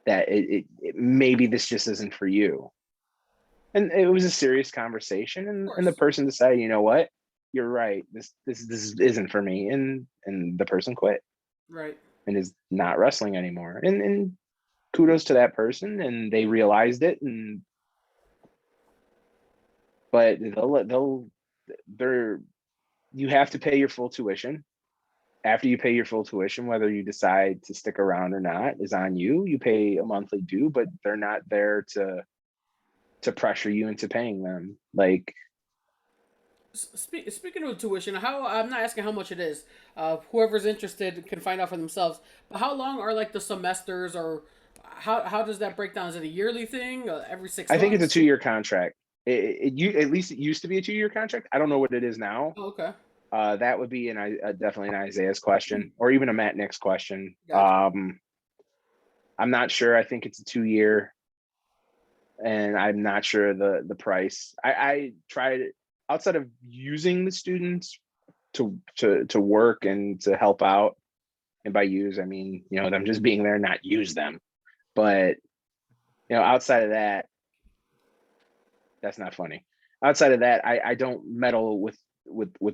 that it maybe this just isn't for you. And it was a serious conversation, and the person decided, you know what, you're right, this isn't for me, and the person quit. Right. And is not wrestling anymore. And kudos to that person, and they realized it. But you have to pay your full tuition. After you pay your full tuition, whether you decide to stick around or not is on you. You pay a monthly due, but they're not there to pressure you into paying them. Like, speaking of tuition, I'm not asking how much it is. Whoever's interested can find out for themselves. But how long are like the semesters, or how does that break down? Is it a yearly thing? Every 6 months? I think it's a 2-year contract. At least it used to be a 2-year contract. I don't know what it is now. Oh, okay. That would be definitely an Isaiah's question, or even a Matt Nick's question. Gotcha. I'm not sure. I think it's a 2-year, and I'm not sure the price. I tried, outside of using the students to work and to help out, and by use I mean, you know, them just being there, not use them. But you know, outside of that, that's not funny. Outside of that, I don't meddle with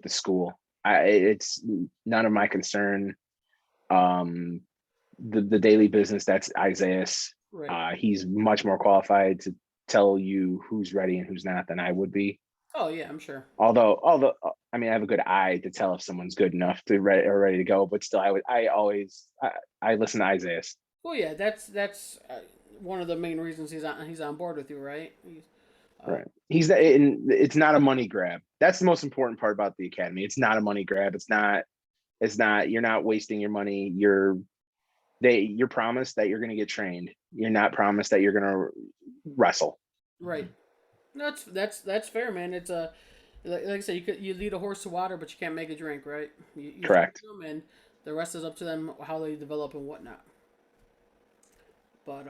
the school. It's none of my concern. The daily business, that's Isaiah's. Right. He's much more qualified to tell you who's ready and who's not than I would be. Oh yeah, I'm sure. Although I mean, I have a good eye to tell if someone's good enough to ready to go. But still, I listen to Isaiah's. Well, yeah, that's one of the main reasons he's on board with you, right? Right. It's not a money grab. That's the most important part about the academy. It's not a money grab. It's not, you're not wasting your money. You're promised that you're going to get trained. You're not promised that you're going to wrestle. Right. That's fair, man. It's Like I said, you lead a horse to water, but you can't make a drink, right? You Correct. feed them, and the rest is up to them how they develop and whatnot. But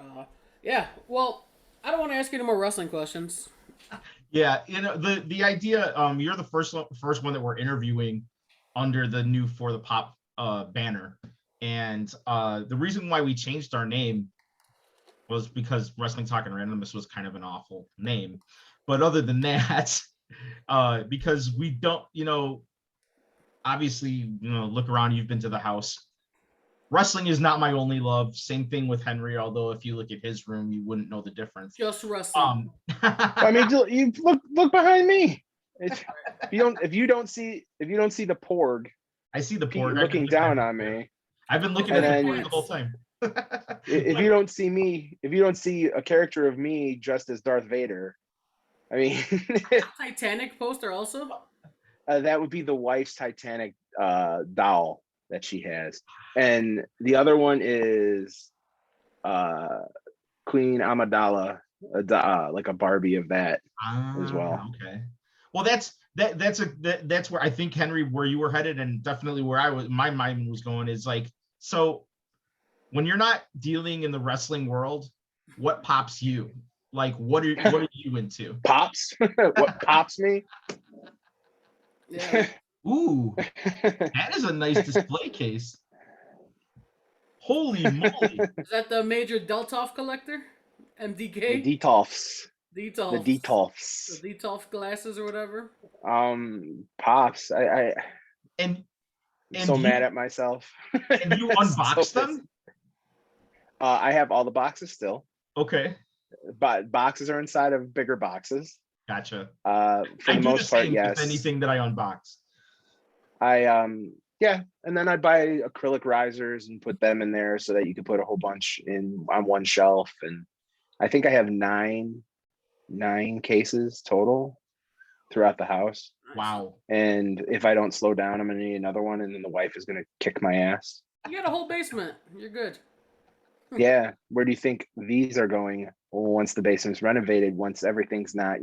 yeah. Well, I don't want to ask you any more wrestling questions. Yeah, the idea. You're the first one that we're interviewing under the new For the Pop banner, and the reason why we changed our name was because Wrestling Talk and Randomness was kind of an awful name, but other than that, because we don't, obviously, look around. You've been to the house. Wrestling is not my only love. Same thing with Henry. Although if you look at his room, you wouldn't know the difference. Just wrestling. I mean, you look behind me. If you don't see the porg, I see the porg looking down on me. I've been looking at the porg the whole time. If you don't see me, if you don't see a character of me dressed as Darth Vader, I mean, Titanic poster also. That would be the wife's Titanic doll that she has, and the other one is Queen Amidala, like a Barbie of that as well. Okay. Well, that's where I think, Henry, where you were headed, and definitely where my mind was going, is like, so when you're not dealing in the wrestling world, what pops you? Like, what are you into? Pops? What pops me? Yeah. Ooh, that is a nice display case. Holy moly! Is that the Major Deltoff collector? MDK? The Detolfs. Detolfs. The Detolfs. The Detolf glasses or whatever. Pops. I'm so you, mad at myself. And you unboxed them? I have all the boxes still. Okay. But boxes are inside of bigger boxes. Gotcha. For the most part, yes. With anything that I unbox. Yeah, and then I buy acrylic risers and put them in there so that you can put a whole bunch on one shelf. And I think I have nine cases total throughout the house. Wow. And if I don't slow down, I'm gonna need another one, and then the wife is gonna kick my ass. You got a whole basement. You're good. Yeah. Where do you think these are going once the basement's renovated, once everything's not,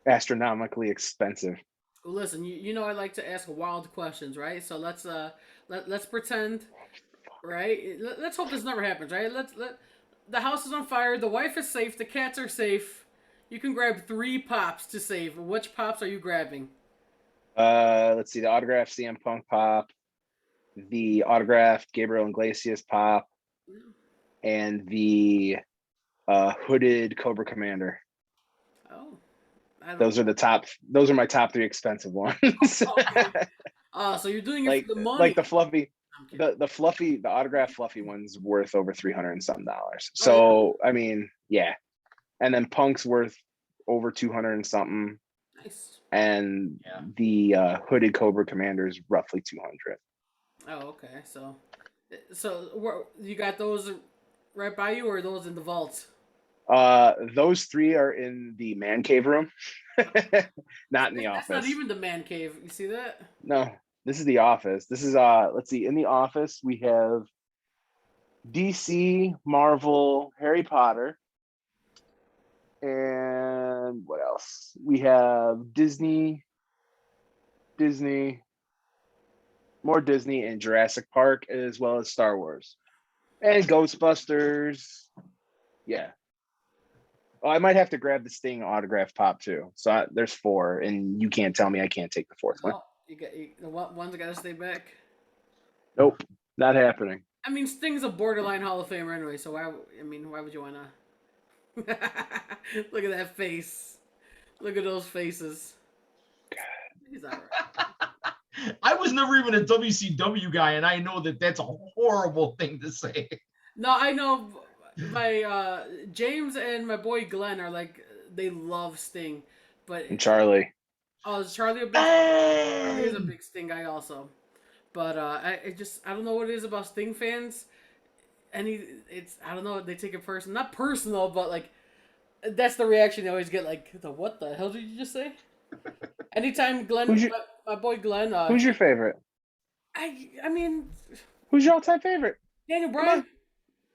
astronomically expensive? Well, listen, you know I like to ask wild questions, right? So let's pretend, right? Let's hope this never happens, right? Let the house is on fire, the wife is safe, the cats are safe. You can grab 3 pops to save. Which pops are you grabbing? Let's see, the autographed CM Punk pop, the autographed Gabriel Iglesias pop, and the hooded Cobra Commander. Oh. Those are my top 3 expensive ones. Okay. So you're doing it for the money. Like the fluffy, the autographed fluffy one's worth over $300 and something. So yeah. I mean, yeah. And then Punk's worth over 200 and something. Nice. And the hooded Cobra Commander is roughly 200. Oh, okay. So you got those right by you, or are those in the vault? Those 3 are in the man cave room, not in the office. That's not even the man cave. You see that? No, this is the office. This is let's see. In the office, we have DC, Marvel, Harry Potter, and what else? We have Disney, more Disney, and Jurassic Park, as well as Star Wars and Ghostbusters. Yeah. Oh, I might have to grab the Sting autograph pop too. So there's 4, and you can't tell me I can't take the 4th one. One's got to stay back. Nope, not happening. I mean, Sting's a borderline Hall of Famer anyway, so why would you want to? Look at that face. Look at those faces. He's all right. I was never even a WCW guy, and I know that that's a horrible thing to say. No, I know. My James and my boy Glenn are like, they love Sting, but and Charlie. Oh, is Charlie a big? Charlie is a big Sting guy also, but I don't know what it is about Sting fans, and I don't know, they take it personal, not personal, but like that's the reaction they always get, like, what the hell did you just say? Anytime Glenn, my boy Glenn. Who's your favorite? I mean, who's your all-time favorite? Daniel Bryan.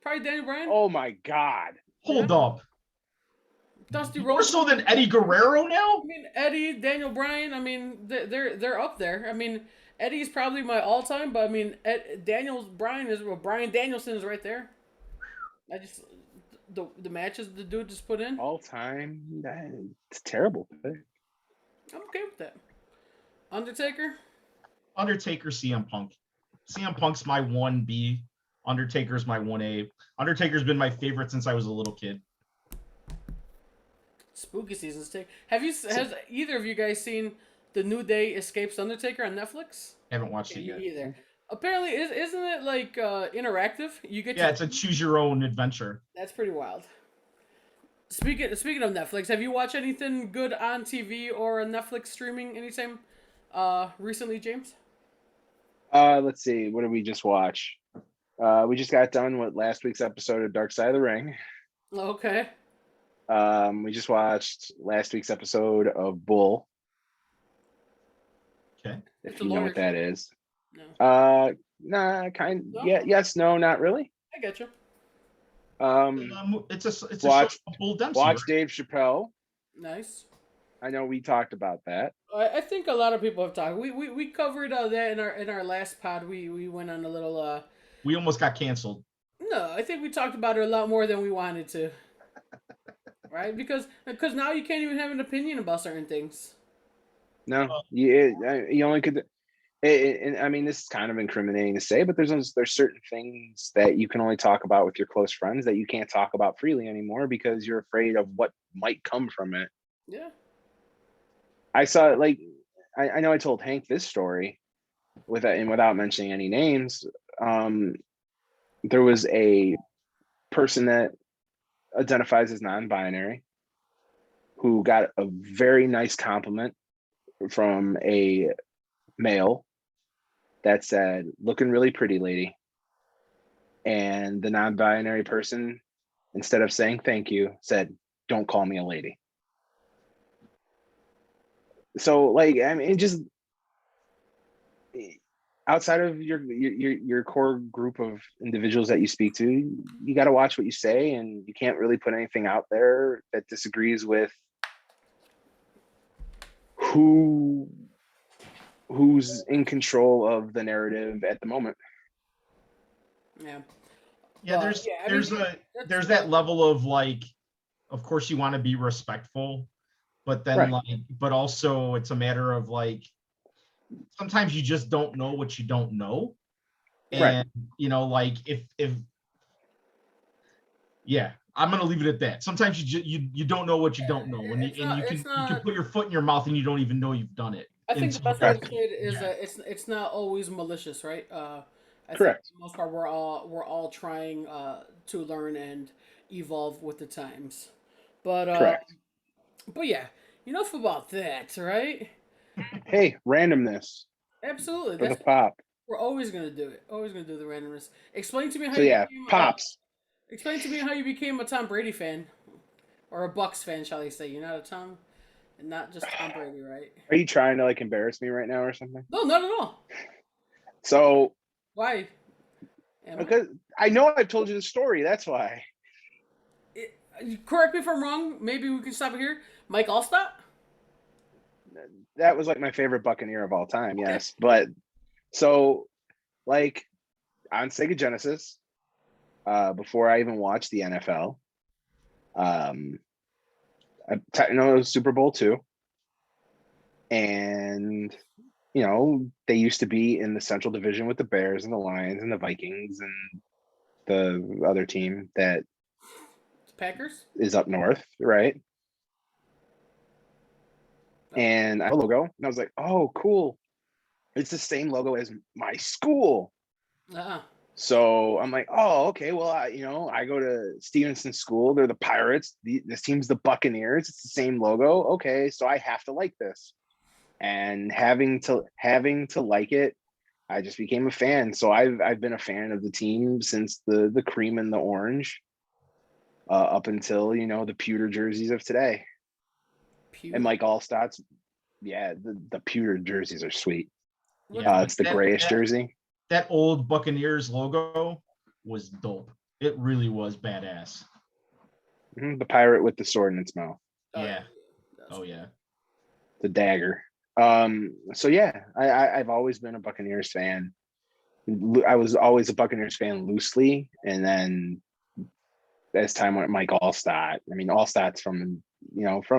Probably Daniel Bryan. Oh my God! Hold up. Dusty More Rhodes. so than Eddie Guerrero now? I mean, Eddie, Daniel Bryan. I mean, they're up there. I mean, Eddie's probably my all time, but I mean, Daniel Bryan is Bryan Danielson is right there. I just the matches the dude just put in. All time. It's terrible. I'm okay with that. Undertaker. Undertaker, CM Punk. CM Punk's my 1B. Undertaker's my 1A. Undertaker's been my favorite since I was a little kid. Spooky seasons take. Has either of you guys seen The New Day Escapes Undertaker on Netflix? Haven't watched it You yet. either. Apparently, isn't it like interactive? You get Yeah, to, it's a choose your own adventure. That's pretty wild. Speaking of Netflix, have you watched anything good on TV or on Netflix streaming anytime recently, James? Let's see. What did we just watch? We just got done with last week's episode of Dark Side of the Ring. Okay. We just watched last week's episode of Bull. Okay. If you know what that is. No. Nah, No? yeah, yes, no, not really. I get you. It's a show Watch of Bull Dempsey. Watch right? Dave Chappelle. Nice. I know we talked about that. I think a lot of people have talked. We covered that in our last pod. We went on a little. We almost got canceled. No, I think we talked about it a lot more than we wanted to. Right? Because now you can't even have an opinion about certain things. No, you only could. And I mean, this is kind of incriminating to say, but there's certain things that you can only talk about with your close friends that you can't talk about freely anymore because you're afraid of what might come from it. Yeah. I saw it like I know I told Hank this story without mentioning any names. There was a person that identifies as non-binary who got a very nice compliment from a male that said, "Looking really pretty, lady." And the non-binary person, instead of saying thank you, said, "Don't call me a lady." So, like, I mean, just outside of your core group of individuals that you speak to, you got to watch what you say, and you can't really put anything out there that disagrees with who's in control of the narrative at the moment. Yeah. Yeah, there's that level of like, of course you want to be respectful, but then Right. like, but also it's a matter of like, sometimes you just don't know what you don't know, and Right. you know, like if yeah, I'm gonna leave it at that. Sometimes you don't know what you don't know, and you can put your foot in your mouth and you don't even know you've done it. I think the best way to say it is that it's not always malicious, right? I Correct. think for the most part we're all trying to learn and evolve with the times. Correct. But yeah, enough about that, right? Hey, randomness Absolutely. for the pop. We're always gonna do it. Always gonna do the randomness. Explain to me how So you yeah, became pops. explain to me how you became a Tom Brady fan. Or a Bucks fan, shall I say. You're not a Tom and not just Tom Brady, right? Are you trying to like embarrass me right now or something? No, not at all. So Why? because I know I've told you the story, that's why. Correct me if I'm wrong. Maybe we can stop it here. Mike Allstott? That was like my favorite Buccaneer of all time, yes. But so like on Sega Genesis, before I even watched the NFL, I know it was Super Bowl II. And you know, they used to be in the Central Division with the Bears and the Lions and the Vikings and the other team that Packers? is up north, right? And I have a logo, and I was like, "Oh, cool! It's the same logo as my school." So I'm like, "Oh, okay. Well, I go to Stevenson School. They're the Pirates. This team's the Buccaneers. It's the same logo. Okay, so I have to like this." And having to like it, I just became a fan. So I've been a fan of the team since the cream and the orange, up until the pewter jerseys of today. And Mike Allstott's, yeah, the pewter jerseys are sweet. Yeah, it's the grayish jersey. That old Buccaneers logo was dope. It really was badass. The pirate with the sword in its mouth. Yeah. That's Oh yeah. The dagger. So yeah, I've always been a Buccaneers fan. I was always a Buccaneers fan loosely, and then as time went, Mike Allstott. I mean, Allstott's from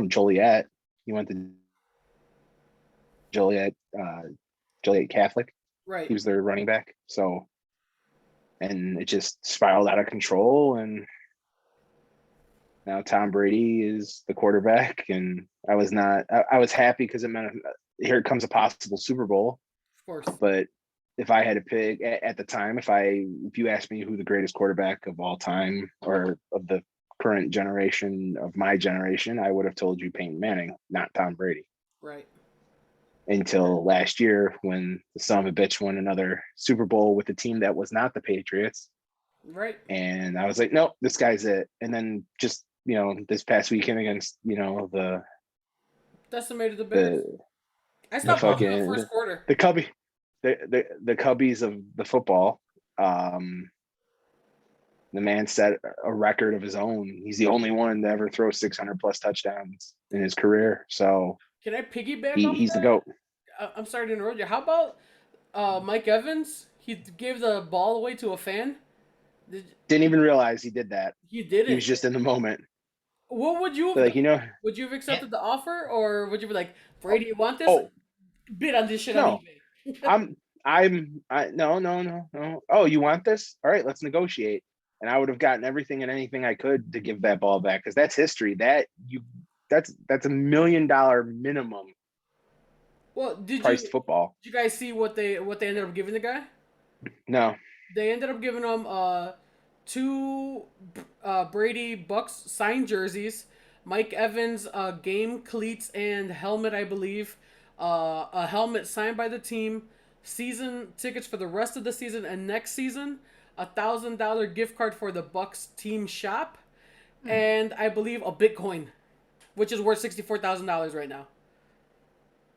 Joliet. He went to Joliet, Joliet Catholic. right. He was their running back. So, and it just spiraled out of control, and now Tom Brady is the quarterback. And I was happy because it meant here comes a possible Super Bowl. Of course. But if I had to pick at the time, if you asked me who the greatest quarterback of all time or of the current generation of my generation, I would have told you Peyton Manning, not Tom Brady. Right. Until last year when the son of a bitch won another Super Bowl with a team that was not the Patriots. Right. And I was like, nope, this guy's it. And then just, this past weekend against, the Decimated the Bears. I the stopped watching the fucking first quarter. the Cubbies of the football. The man set a record of his own. He's the only one to ever throw 600 plus touchdowns in his career. So Can I piggyback off he's the that? GOAT. I'm sorry to interrupt you. How about Mike Evans? He gave the ball away to a fan. Didn't even realize he did that. He did He it. was just in the moment. What would you have Like, done? Would you have accepted the offer, or would you be like, Brady, you want this? oh, Bid on this shit no. on eBay. No. Oh, you want this? All right, let's negotiate. And I would have gotten everything and anything I could to give that ball back because that's history. That's $1 million minimum Well, priced football. Did you guys see what they ended up giving the guy? No. They ended up giving him two Brady Bucks signed jerseys, Mike Evans game cleats and helmet, I believe, a helmet signed by the team, season tickets for the rest of the season and next season, $1,000 gift card for the Bucks team shop, and I believe a Bitcoin, which is worth $64,000 right now.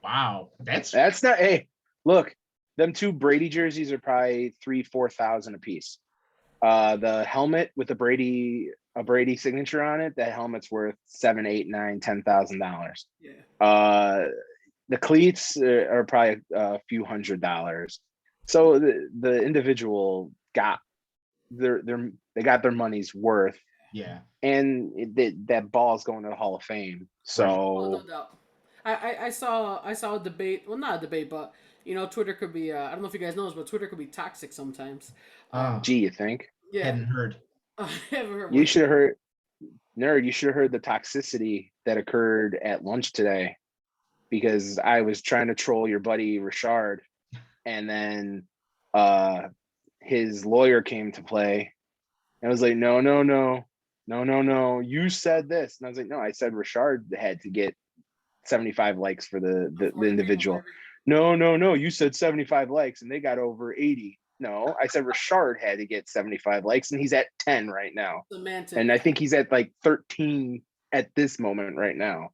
Wow. That's not. Hey, look, them two Brady jerseys are probably 3,000-4,000 a piece. The helmet with a Brady signature on it, that helmet's worth $7,000, $8,000, $9,000, $10,000. Yeah. The cleats are probably a few $100s. So the individual got they got their money's worth. Yeah. And that ball is going to the Hall of Fame. So no doubt. I saw a debate. Well, not a debate, but Twitter could be. I don't know if you guys know this, but Twitter could be toxic sometimes. gee, you think? Yeah. Hadn't heard. I haven't heard. You should have heard, nerd. You should have heard the toxicity that occurred at lunch today, because I was trying to troll your buddy Richard, and then his lawyer came to play. And I was like, no. You said this, and I was like, no, I said Richard had to get 75 likes for the individual. No, you said 75 likes and they got over 80. No, I said Richard had to get 75 likes and he's at 10 right now. Semantic. And I think he's at like 13 at this moment right now.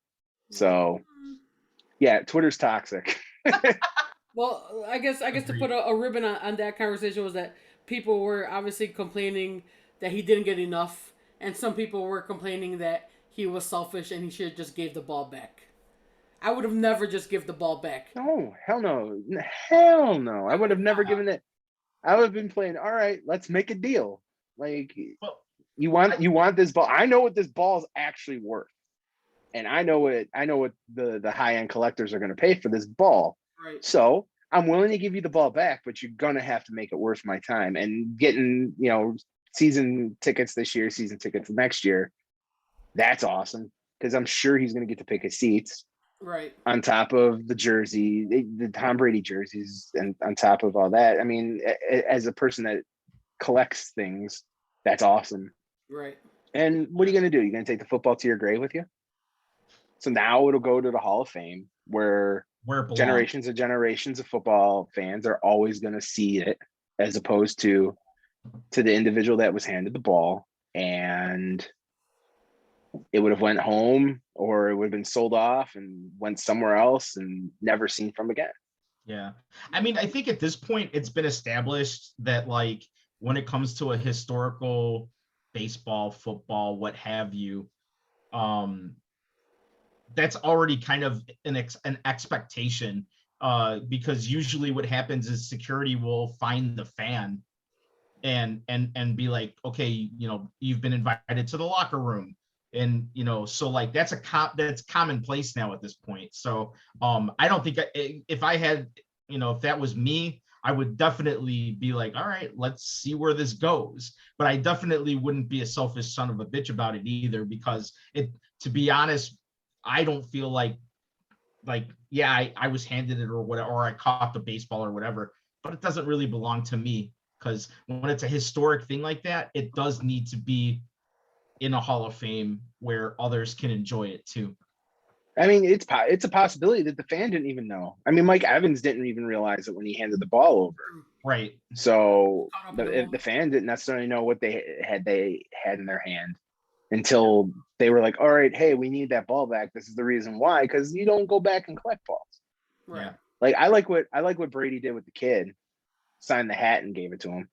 So yeah, Twitter's toxic. Well, I guess to put a ribbon on that conversation was that people were obviously complaining that he didn't get enough, and some people were complaining that he was selfish and he should have just gave the ball back. I would have never just give the ball back. No, hell no. Hell no. I would have never given it. I would have been playing, all right, let's make a deal. Like, you want this ball. I know what this ball is actually worth. And I know what the high-end collectors are going to pay for this ball. Right. So I'm willing to give you the ball back, but you're going to have to make it worth my time. And getting, season tickets this year, season tickets next year, that's awesome. Because I'm sure he's going to get to pick his seats. Right. On top of the jersey, the Tom Brady jerseys, and on top of all that, I mean, as a person that collects things, that's awesome. Right. And what are you going to do? You're going to take the football to your grave with you? So now it'll go to the Hall of Fame, where generations of football fans are always going to see it, as opposed to the individual that was handed the ball, and it would have went home, or it would have been sold off and went somewhere else and never seen from again. Yeah. I mean, I think at this point it's been established that, like, when it comes to a historical baseball, football, what have you, that's already kind of an expectation, because usually what happens is security will find the fan and be like, okay, you've been invited to the locker room, and so like that's that's commonplace now at this point. So I don't think if I had, if that was me, I would definitely be like, all right, let's see where this goes. But I definitely wouldn't be a selfish son of a bitch about it either, because to be honest, I don't feel like yeah, I was handed it or whatever, or I caught the baseball or whatever, but it doesn't really belong to me, because when it's a historic thing like that, it does need to be in a Hall of Fame where others can enjoy it too. I mean, it's a possibility that the fan didn't even know. I mean, Mike Evans didn't even realize it when he handed the ball over. Right. So the fan didn't necessarily know what they had in their hand until they were like, all right, hey, we need that ball back. This is the reason why, because you don't go back and collect balls. Right. Yeah. Like I like what Brady did with the kid, signed the hat and gave it to him.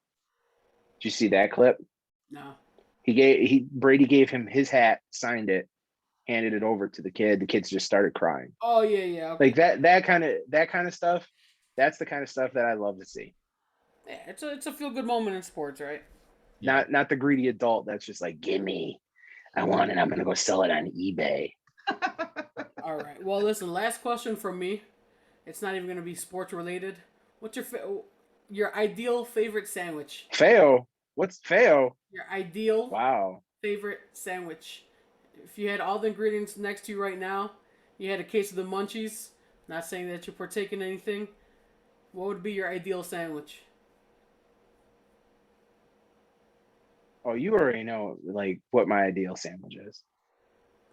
Did you see that clip? No. Brady gave him his hat, signed it, handed it over to the kid. The kids just started crying. Oh yeah. Okay. Like that kind of stuff. That's the kind of stuff that I love to see. Yeah, it's a feel good moment in sports, right? Yeah. Not the greedy adult that's just like, give me, I want it, I'm gonna go sell it on eBay. All right. Well, listen. Last question from me. It's not even gonna be sports related. What's your ideal favorite sandwich? Feo. What's Feo? Your ideal favorite sandwich. If you had all the ingredients next to you right now, you had a case of the munchies, not saying that you partake in anything, what would be your ideal sandwich? Oh, you already know like what my ideal sandwich is.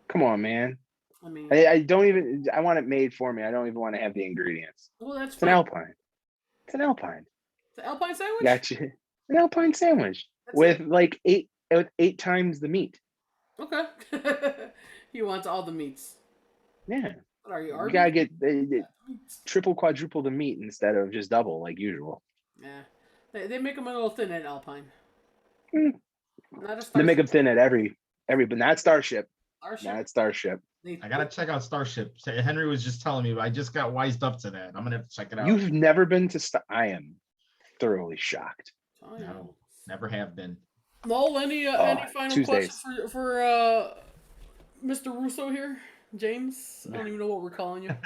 Come on, man. I mean, I don't even. I want it made for me. I don't even want to have the ingredients. well, that's It's fine. an Alpine. It's an Alpine. It's an Alpine sandwich? Gotcha. An Alpine sandwich That's with it. like eight times the meat. Okay. He wants all the meats. Yeah. What are you, You Arby's? gotta get triple, quadruple the meat instead of just double like usual. Yeah. They make them a little thin at Alpine. Mm. Not a They Starship. make them thin at every, but not Starship. Starship? Not Starship. I gotta check out Starship. Henry was just telling me, but I just got wised up to that. I'm gonna have to check it out. You've never been to I am thoroughly shocked. Oh, No, never have been. Noel, any final Tuesdays. questions for Mr. Russo here? James? I don't even know what we're calling you.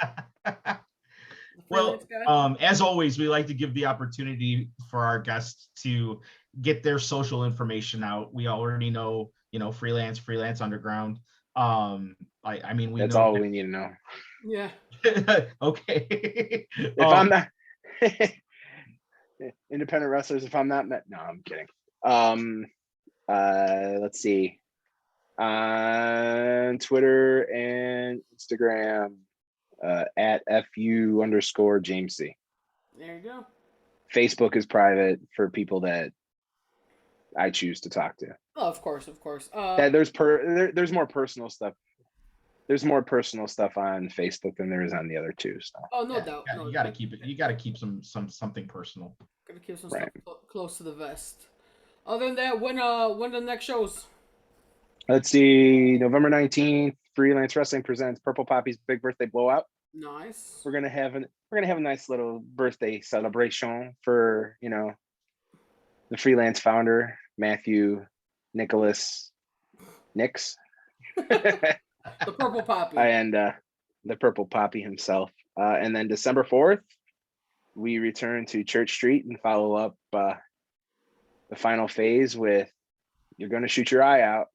Well, as always, we like to give the opportunity for our guests to get their social information out. We already know, Freelance Underground. I mean, we That's know all we need to know. Yeah. Okay. If I'm not independent wrestlers, if I'm not met, no, I'm kidding. Let's see. On Twitter and Instagram, at FU_James C. There you go. Facebook is private for people that I choose to talk to. Oh, of course. There's more personal stuff. There's more personal stuff on Facebook than there is on the other two. So. Oh, no doubt. You got to keep it. You got to keep something personal. Gotta keep some stuff close to the vest. Other than that, when the next shows? Let's see. November 19th, Freelance Wrestling presents Purple Poppy's Big Birthday Blowout. Nice. We're gonna have a nice little birthday celebration for the Freelance founder Matthew Nicholas Nix. The Purple Poppy. And the Purple Poppy himself. And then December 4th, we return to Church Street and follow up the final phase with You're Gonna Shoot Your Eye Out.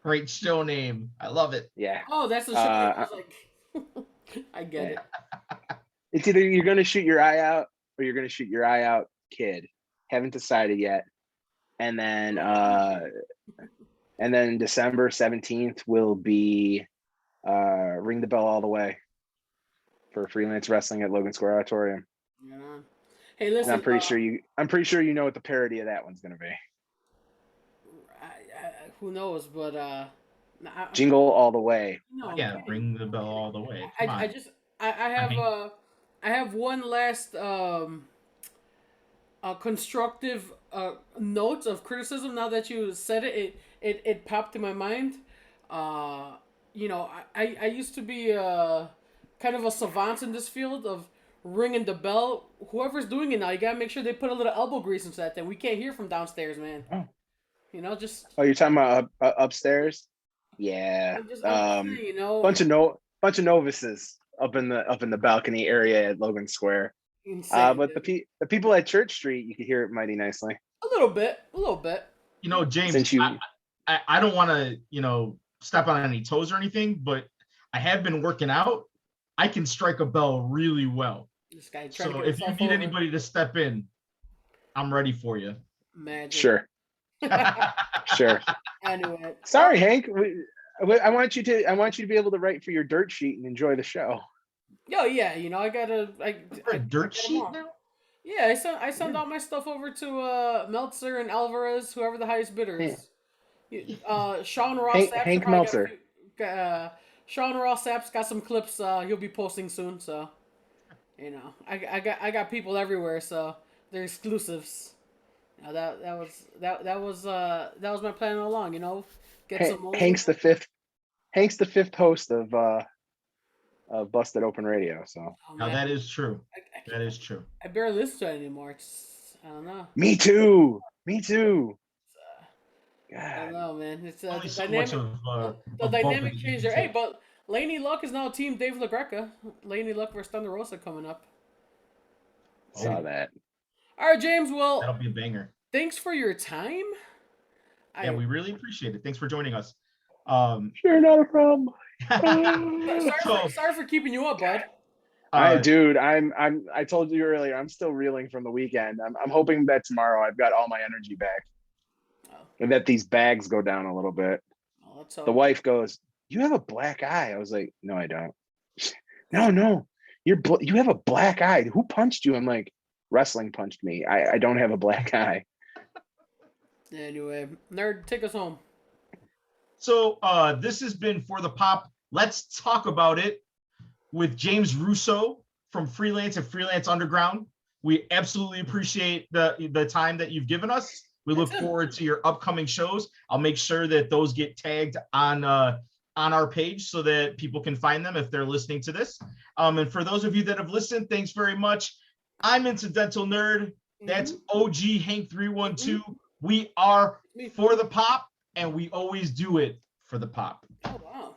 Great show name. I love it. Yeah. Oh, that's the show. I was like, I get it. It's either You're Gonna Shoot Your Eye Out or You're Gonna Shoot Your Eye Out, Kid. Haven't decided yet. And then December 17th will be Ring the Bell All the Way for Freelance Wrestling at Logan Square Auditorium. Yeah. Hey, listen. And I'm pretty sure you know what the parody of that one's gonna be. Who knows? But Jingle All the Way. No, yeah, ring the bell all the way. I have one last constructive notes of criticism. Now that you said it, it popped in my mind. You know, I used to be kind of a savant in this field of ringing the bell. Whoever's doing it now, you gotta make sure they put a little elbow grease into that thing. We can't hear from downstairs, man. Oh, You know, just oh, you're talking about upstairs? Yeah. I'm just saying, you know, Bunch of novices up in the balcony area at Logan Square. insane. But the people at Church Street, you could hear it mighty nicely. A little bit, a little bit. You know, James, Since you, I don't want to, step on any toes or anything, but I have been working out. I can strike a bell really well. This guy trying to So get if you himself need over. anybody to step in, I'm ready for you. Magic. sure, sure. Anyway, Sorry, Hank. I want you to be able to write for your dirt sheet and enjoy the show. yo, yeah, you know, I gotta, For a dirt get 'em sheet all. now? Yeah, I send all my stuff over to Meltzer and Alvarez, whoever the highest bidder is. Sean Ross Sapp should Hank probably Meltzer. Sean Ross Sapp's got some clips he'll be posting soon, so you know, I got people everywhere, so they're exclusives. You know, that was my plan all along, you know. Get some old, Hank's the fifth host of Busted Open Radio. So oh, Now man. that is true. I That is true. I barely listen to it anymore. I don't know. me too. I don't God. know, man. It's Only the so much dynamic. of The a bump dynamic that you changed can there. Hey, take. but Laney Luck is now Team Dave LaGreca. Laney Luck versus Thunder Rosa coming up. Saw that. All right, James. Well, That'll be a banger. thanks for your time. Yeah, we really appreciate it. Thanks for joining us. Sure, not a problem. Sorry for keeping you up, bud. Dude, I told you earlier, I'm still reeling from the weekend. I'm hoping that tomorrow I've got all my energy back. Oh. And that these bags go down a little bit. Oh, let's The hope. wife goes, "You have a black eye." I was like, "No, I don't." No, you have a black eye. Who punched you? I'm like, wrestling punched me. I don't have a black eye. Anyway, nerd, take us home. So this has been For the Pop. Let's talk about it with James Russo from Freelance and Freelance Underground. We absolutely appreciate the time that you've given us. We look forward to your upcoming shows. I'll make sure that those get tagged on our page so that people can find them if they're listening to this. And for those of you that have listened, thanks very much. I'm Incidental Nerd. That's OG Hank 312. We are For the Pop, and we always do it for the pop. Oh wow.